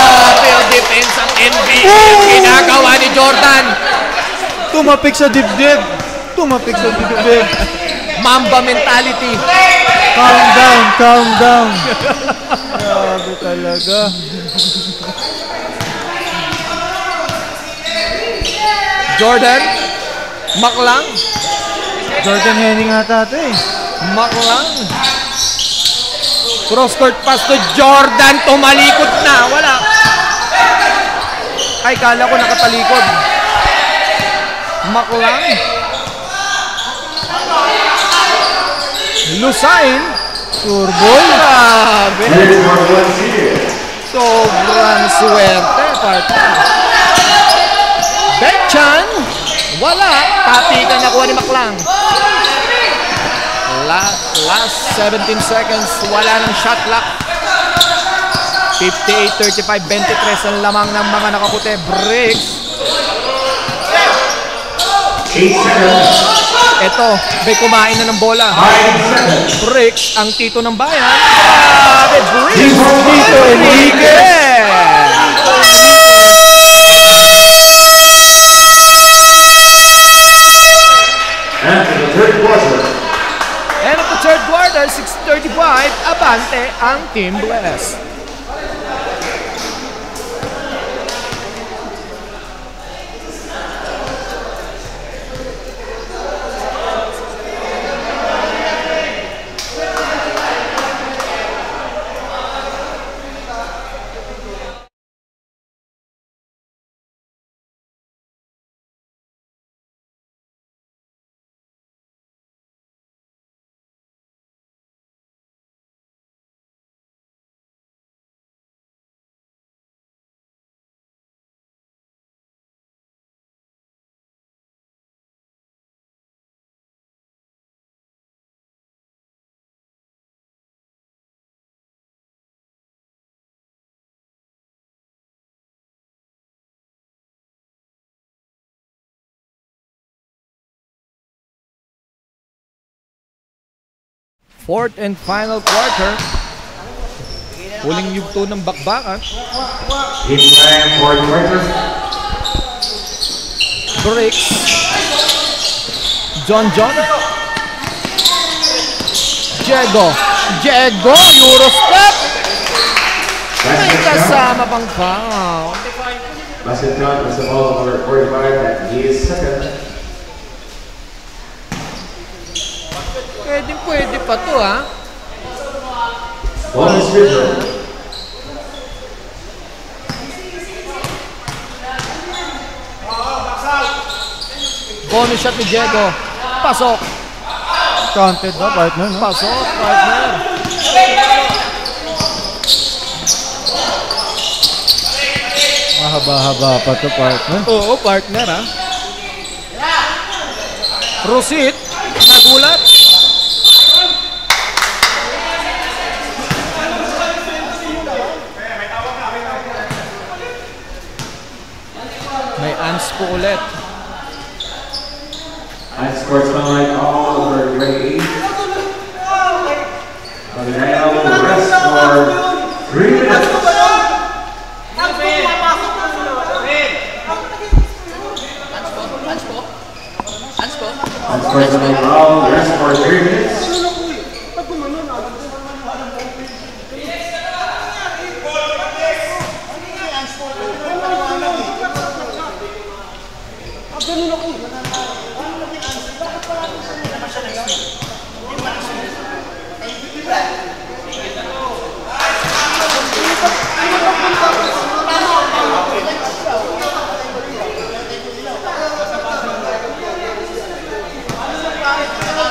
Grabe ang defense ang NBA. Ginagawa ni Jordan. Tumapik sa dibdib. Tumapik sa dibdib. Mamba mentality. Calm down, calm down. Grabe talaga. Jordan. Maklang. Jordan Henning ata ito eh. Maklang. Cross-court pass to Jordan. Tumalikod na. Wala. Ay, kala ko nakatalikod. Maklang. Lusain. Surbol. Grabe. Here's number 1 seed. Sobrang swerte, partner. Benchan. Wala. Patikan nakuha ni Maklang. Last 17 seconds. Wala ng shot clock. 58-35. 23 ang lamang ng mga nakaputi. Bricks. 8 seconds. Ito, may kumain na ng bola. 5 seconds. Bricks, ang tito ng bayan. Grabe, Bricks. Tito Enrique. And in the third quarter, And at the third quarter, 6:35, abante ang Team Bless. Fourth and final quarter. Huling yugto ng bakbakan. in time for quarter. Bricks. John. Diego. Eurostep. May kasama pang foul. Basket count was the ball number 45 and he is second. Pwede pa to, ha? Bonus free throw. Bonus shot ni Diego. Pasok. Counted ba, partner? No? Pasok, partner. Mahaba-haba pa to, partner. Oo, partner, ha? Rosit. Nagulat. May ans po ulit. And scores like all over grade 8. Pagdaya will rest for 3 minutes. And scores like all rest for 3 minutes.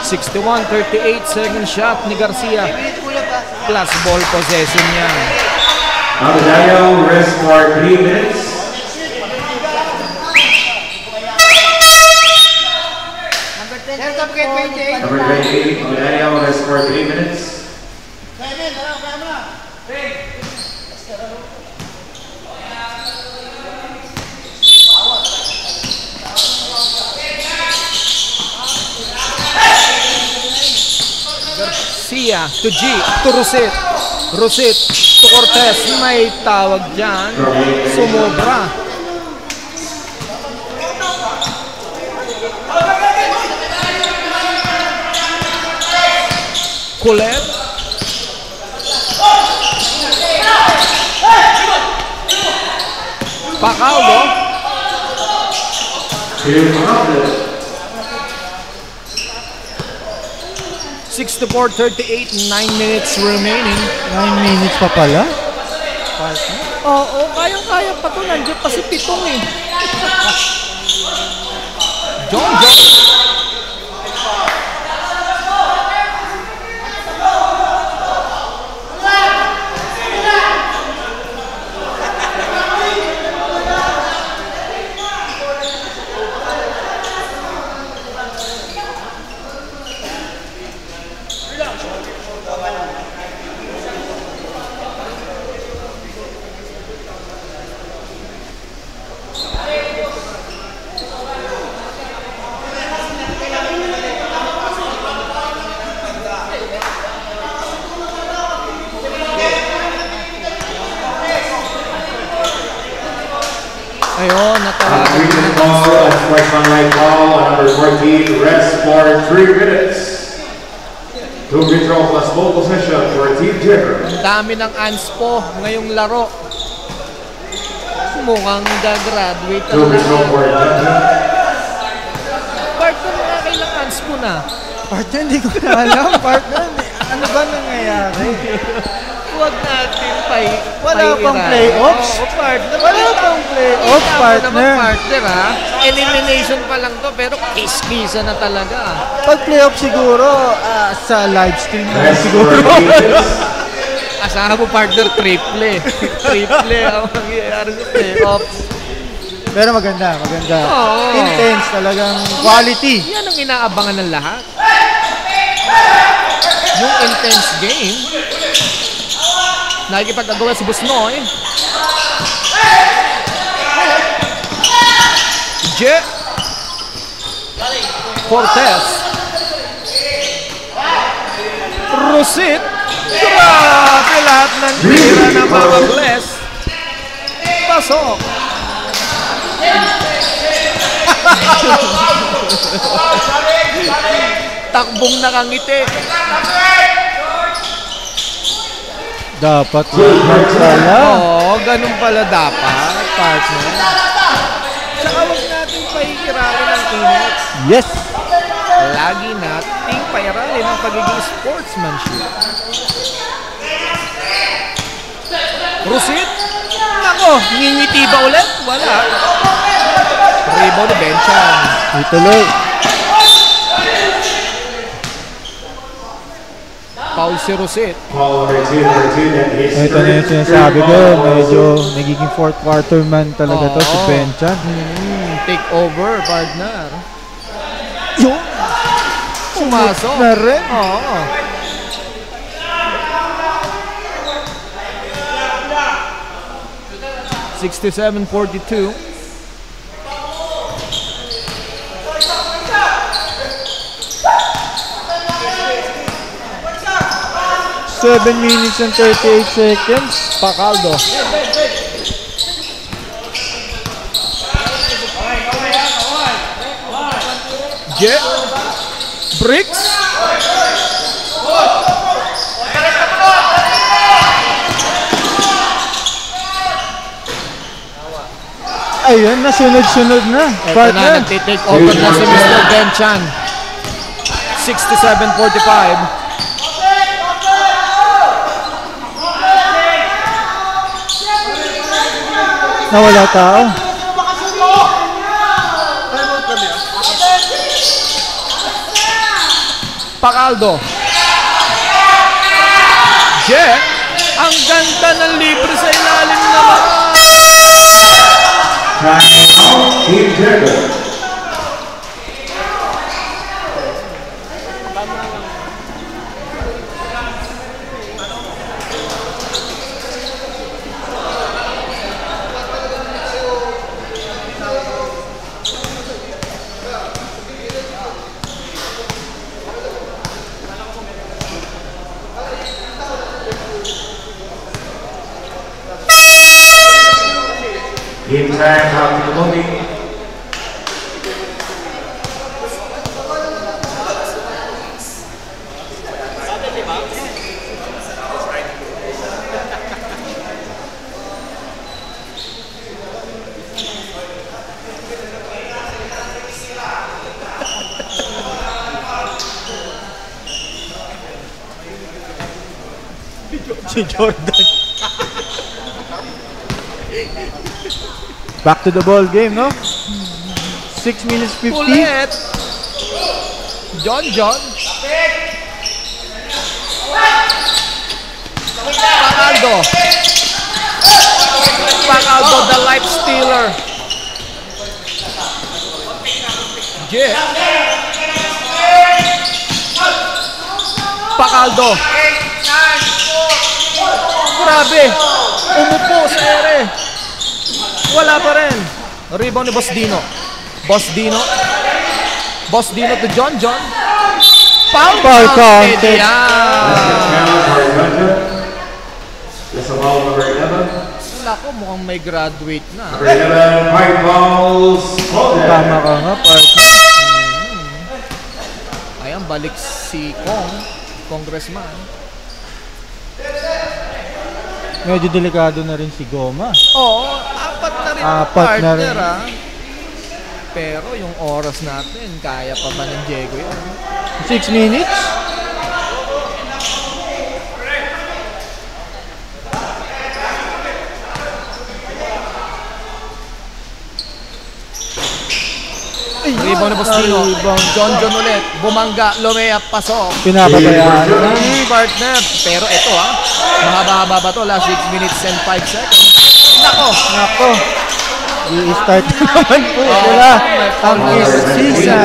.61-38 second shot ni Garcia. Plus ball possession niya. Pagdaya will rest for 3 minutes. Number 28, Pagdaya will rest for 3 minutes. Garcia to G to Roset. Rosit to Cortez. May tawag dyan. Sumobra. Kulet. Pacaldo. 64-38, 9 minutes remaining. 9 minutes pa pala. Oo, kayang-kaya pa to. Nandiyan pa si Pitong eh. John. Ayun, natawagan Reaching ball, unsportsmanlike foul on number 14, rest for 3 minutes. 2 control plus ball possession for Team Jagger. Ang dami ng anspo ngayong laro. Mukhang gagraduate 2 control for Jagger. Partner na kailang anspo na. Partner, hindi ko na alam. Partner, ano ba nangyayari? Huwag natin Wala pang playoffs? Oo, partner. Wala pang playoffs, partner. Partner ha. Elimination pa lang to pero kiss-kissa na talaga. Pag playoff siguro, sa live stream na Rest siguro. for Teams. Asahan mo partner, triple. Triple ang mangyayari sa playoffs. Pero maganda. Oo. Intense, talagang quality. Yan ang inaabangan ng lahat. Yung intense game. Nakikipag-agawa si Busnoy. Cortez. Rosit. Grabe lahat ng tira na mga bless. Pasok. Takbong nakangiti. Dapat pala. Oo, ganun pala dapat, partner. Tsaka huwag natin paikiralin ang init. Yes! Lagi nating pairalin ang pagiging sportsmanship. Rosit? Nako, ngingiti ba ulit? Wala. Rebound ni Benchan. Ituloy. Foul si Rosit. Foul number 2, that is Ito na yung sinasabi ko. Medyo nagiging fourth quarter man talaga to si Oo. Benchan. Take over, partner. Yung Pumasok. na rin. Oo. $67-42. Seven minutes and 38 seconds. Pacaldo. Bricks. Ayun, nasunod-sunod na. Ito na, Partner. nagtitake over na si Mr. Benchan. 67-45. Nawala tao. Pacaldo. Ang ganda ng libre sa ilalim naman. Time out, Team Jagger. Game time out to the booking. Si Jordan. Back to the ball game, no? 6 minutes 50. Kulit. John. Pacaldo, the life stealer. Jet. Pacaldo. Grabe. Umupo sa ere. Wala pa rin. Rebound ni Boss Dino. Boss Dino to John. Foul counted. That's a foul number 11. Nako, mukhang may graduate na. Number 11, white balls. Tama ka nga, partner. Ayan, balik si Congressman. Medyo delikado na rin si Goma. Oo, apat na rin ang Apat na partner, rin. Pero yung oras natin, kaya pa ba ng Diego yun? 6 minutes? Rebound ni Bostino. John ulit. Bumangga, lumea, pasok. Pinapabayaan na. Partner. Pero ito mahaba-haba ba to? Last 6 minutes and 5 seconds. Nako. I-start naman po sila ang season.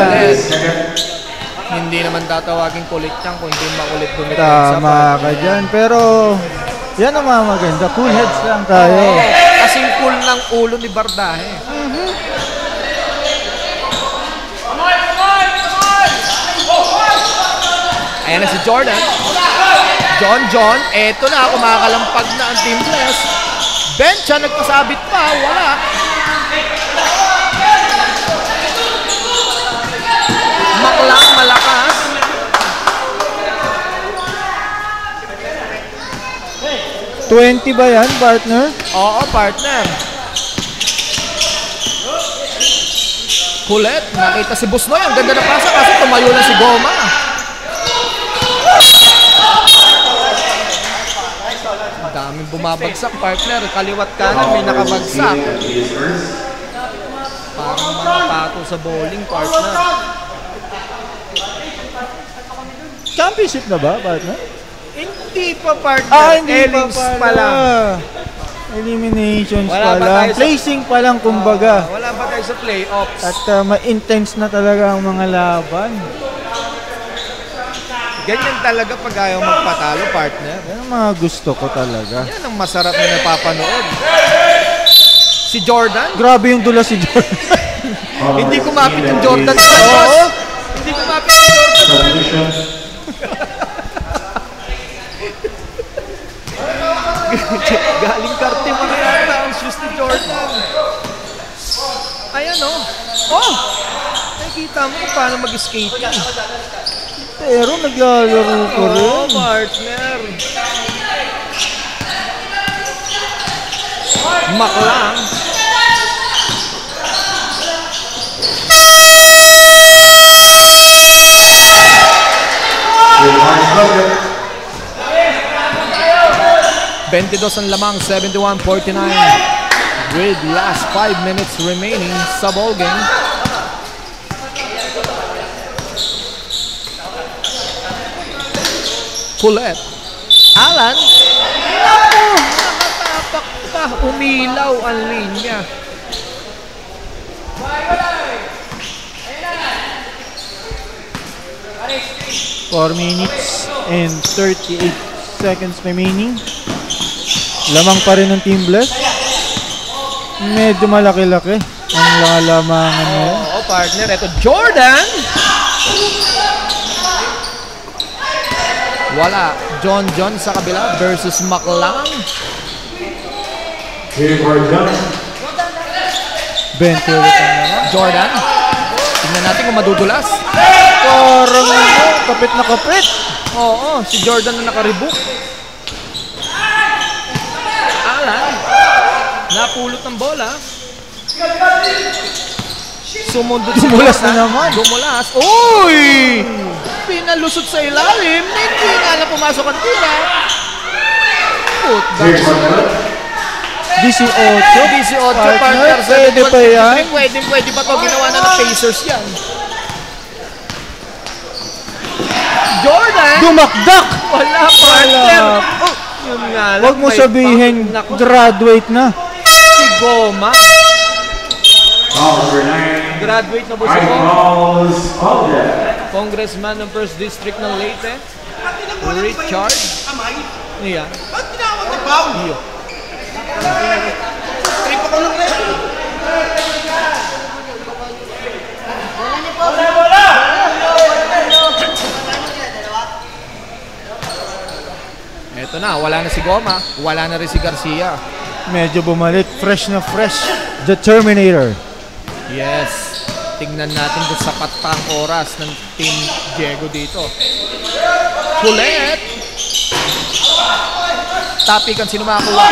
Hindi naman tatawagin kulit yan kung hindi makulit dumipensa. Tama ka dyan. Pero yan ang mga maganda. Cool heads lang tayo. Kasing cool ng ulo ni Bardahe. Ayan na si Jordan. John. Eto na, kumakalampag na ang Team Bless. Bench, nagpasabit pa. Wala. Maklang, malakas. $20 ba yan, partner? Oo, partner. Kulit. Nakita si Busnoy. Ang ganda na pasa kasi tumayo na si Goma. Daming bumabagsak, partner. Kaliwat kanan, may nakabagsak. Parang mga pato sa bowling, partner. Championship na ba, partner? Hindi pa, partner. Hindi Ellings pa lang. Eliminations Wala pa pa lang. tayo sa- Placing pa lang, kumbaga. Wala ba tayo sa playoffs? At ma-intense na talaga ang mga laban. Ganyan talaga pag ayaw magpatalo, partner. Yan ang mga gusto ko talaga. Yan ang masarap na napapanood. Si Jordan, Grabe yung dula si Jordan. hindi kumapit yung Jordan sa boss. Hindi kumapit yung Jordan. Submission. Galing karte mga yata ang shoes ni Jordan. Ayan nakikita mo kung paano mag-skate yan. Pero naglalaro ko rin. Partner. Maklang. With Mark Logan. 22 ang lamang, 71-49. With last 5 minutes remaining sa ball game. Kulit. Alan. Nakatapak pa. Umilaw ang linya. Four minutes and 38 seconds remaining. Lamang pa rin ng Team Bless. Medyo malaki-laki ang lamangan na yan. Oo, partner. Ito, Jordan. Wala. John sa kabila versus Maklang. Here for John. 20 ulit ang naman. Jordan. Tingnan natin kung madudulas. Parang kapit na kapit. Oo, si Jordan na nakarebook. Alan. Napulot ng bola. Sumundot si Dumulas Jordan. na naman. Dumulas. Uy! Pinalusot sa ilalim. Hindi nga na pumasok ang tira. Here's one foot. 18. 18 Partner, partner. pwede pa yan? Pwede pa to. Ginawa na ng Pacers yan. Jordan! Dumakdak! Wala, partner! Wala. Oh, yun nga lang. Huwag mo may sabihin, Naku, graduate na. si Goma. Foul number 9. Graduate na po si Mike Goma. Balls, Alden. Congressman ng 1st District ng Leyte. Richard. Iya. Ba't tinawag na foul? Iyo. Trip ako ng red. Eto na, wala na si Goma. Wala na rin si Garcia. Medyo bumalik. Fresh na fresh. The Terminator. Yes. Tingnan natin kung sapat pa ang oras ng Team Diego dito. Kulet. Tapikan, sino makakuha?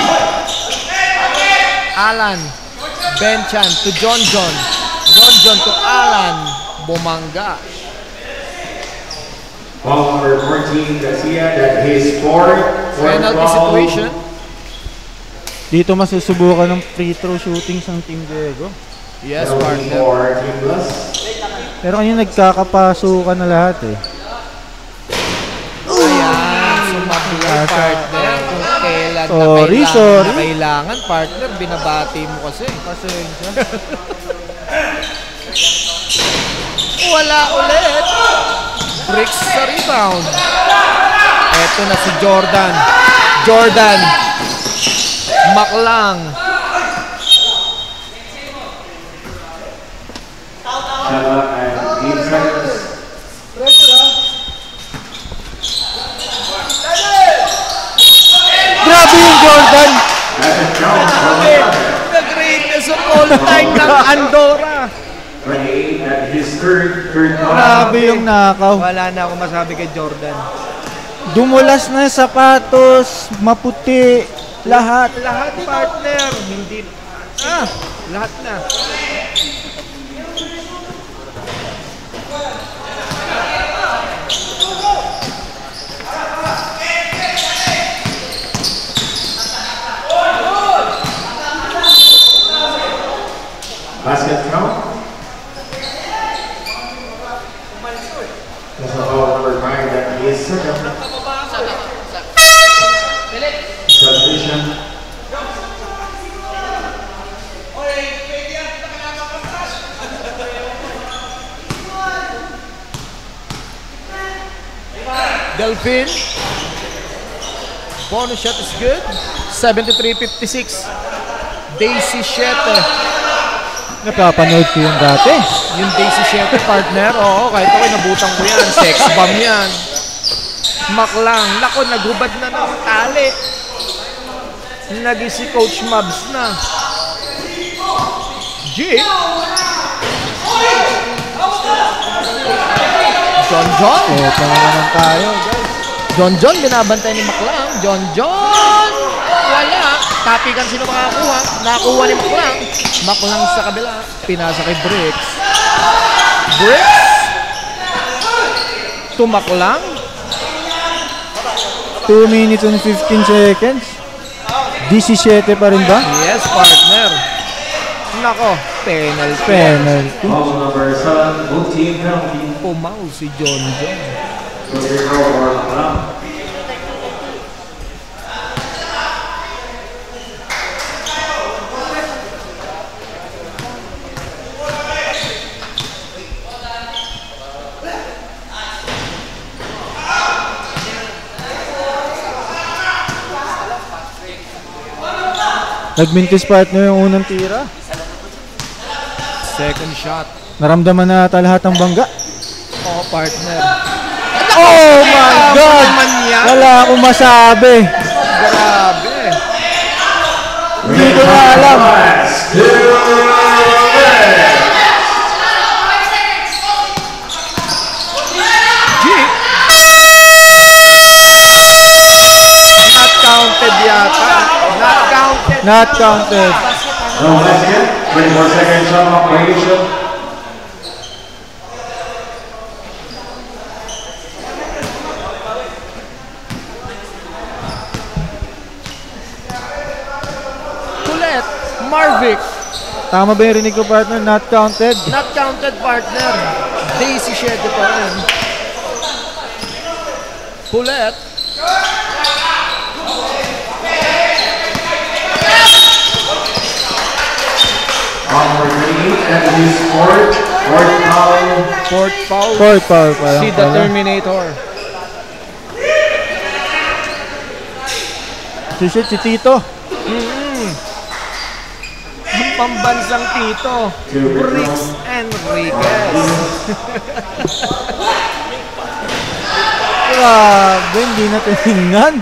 Alan. Benchan to John John. John John to Alan. Bumangga. Foul number 14, Garcia, that his fourth Penalty foul. situation. Dito masusubukan ng free throw shootings ng Team Diego. Yes, Penalty partner. for Team Plus. Pero kanina nagkakapasukan na lahat eh. Ayan, sumablay partner. Kung kailan Sorry, na sorry. kailangan, partner, binabati mo kasi. Pasensya. Wala ulit. Bricks sa rebound. Eto na si Jordan. Jordan. Maklang. Shot clock at 8 seconds. Grabe yung Jordan! That's a count for The greatest of all time ng Andorra. 28 at his third foul. Grabe yung nakaw. Wala na akong masabi kay Jordan. Dumulas na yung sapatos, maputi, lahat. Lahat partner. Hindi. Lahat na. Basket count. That's a foul number 9, that is second. Submission. Delphine. Bonus shot is good. 73-56. Daisy 7. Napapanood ko yung dati. Yung Daisy 7 partner. Oo, kahit ako nabutan ko yan. Sex bomb yan. Maklang. Nako, naghubad na ng tali. Naging si Coach Mabs na. G. John John. Ito na naman tayo, guys. John John, binabantay ni Maklang. John John! Wala. Tapikan, sino makakuha? Nakakuha ni Maklang. Maklang sa kabila. Pinasa kay Bricks. Bricks. To Maklang. 2 minutes and 15 seconds. 17 pa rin ba? Yes, partner. Nako, penalty. Penalty. Foul number 7, both team penalty. Pumaw si John John. So here go for Maklang. Nagmintis partner yung unang tira. Second shot. Naramdaman na ata lahat ng bangga. Oh, partner. Oh my God! naman yan. Wala akong masabi. Grabe. Hindi ko na alam. Let's do counted yata. Not counted. Not counted. No basket. 24 seconds on operation. Kulit. Marvic. Tama ba yung rinig ko, partner? Not counted. Not counted, partner. Daisy Shed pa rin. Kulit. Number 3, Anthony Sport. Fourth foul. Fourth foul. Fourth foul pa lang Si The pala. Terminator. Si Tito. Ang pambansang Tito. Bricks Enriquez. Grabe, hindi na tinignan.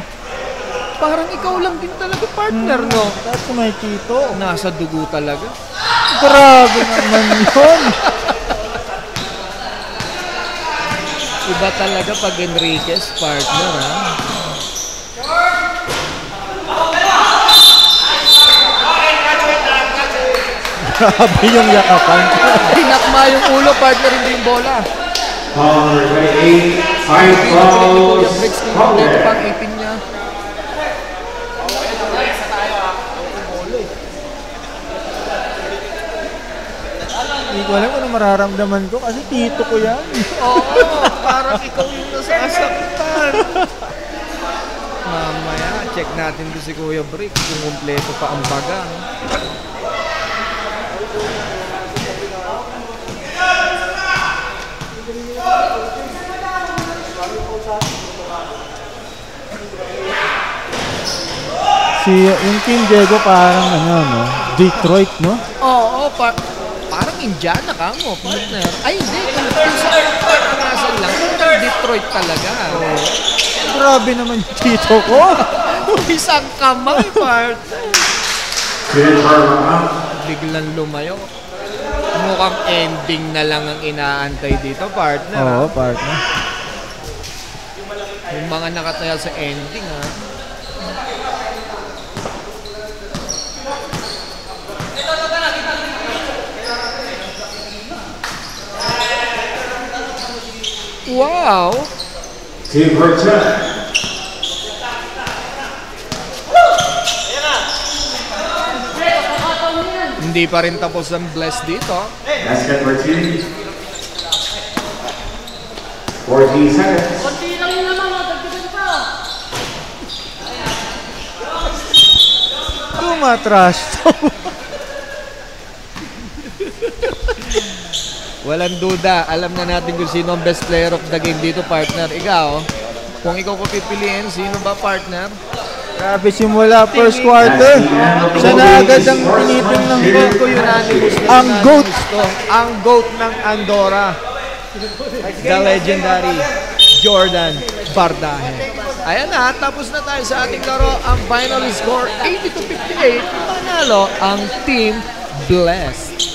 Parang ikaw lang din talaga, partner, no? Tapos may Tito. Nasa dugo talaga. Grabe naman yun. Iba talaga pag Enriquez, partner, ha? Grabe yung yakapan. Dinakma yung ulo, partner, hindi yung bola. Foul number 28. 5 fouls. Bricks ng kompleto pang 18 niya. Hindi ko alam kung ano mararamdaman ko kasi Tito ko yan. Oo, parang ikaw yung nasasaktan. Mamaya, check natin doon si Kuya Brick kung kumpleto pa ang baga. Yung Team Diego parang no? Detroit, no? Oo, parang Indiana ka mo, partner. Ay, hindi. Kung sa pagkakasan lang, parang Detroit talaga. Grabe naman yung Tito ko. Isang kamay, partner. Finish for Biglang lumayo. Mukhang ending na lang ang inaantay dito, partner. Oo, partner. Yung mga nakataya sa ending, ha. Wow! Team for 10. Hindi pa rin tapos ang bless dito. Basket for team. 14 seconds. Konti lang yun naman, dagdagan pa. Tumatras. Walang duda. Alam na natin kung sino ang best player of the game dito, partner. Ikaw, kung ikaw ko pipiliin, sino ba, partner? Grabe simula first quarter. Siya na agad ang tinitingnan ko. Ito unanimous na Ang GOAT. to. Ang GOAT ng Andorra. The legendary Jordan Bardahe. Ayan na, tapos na tayo sa ating laro. Ang final score, 80-58. Panalo ang Team Blessed.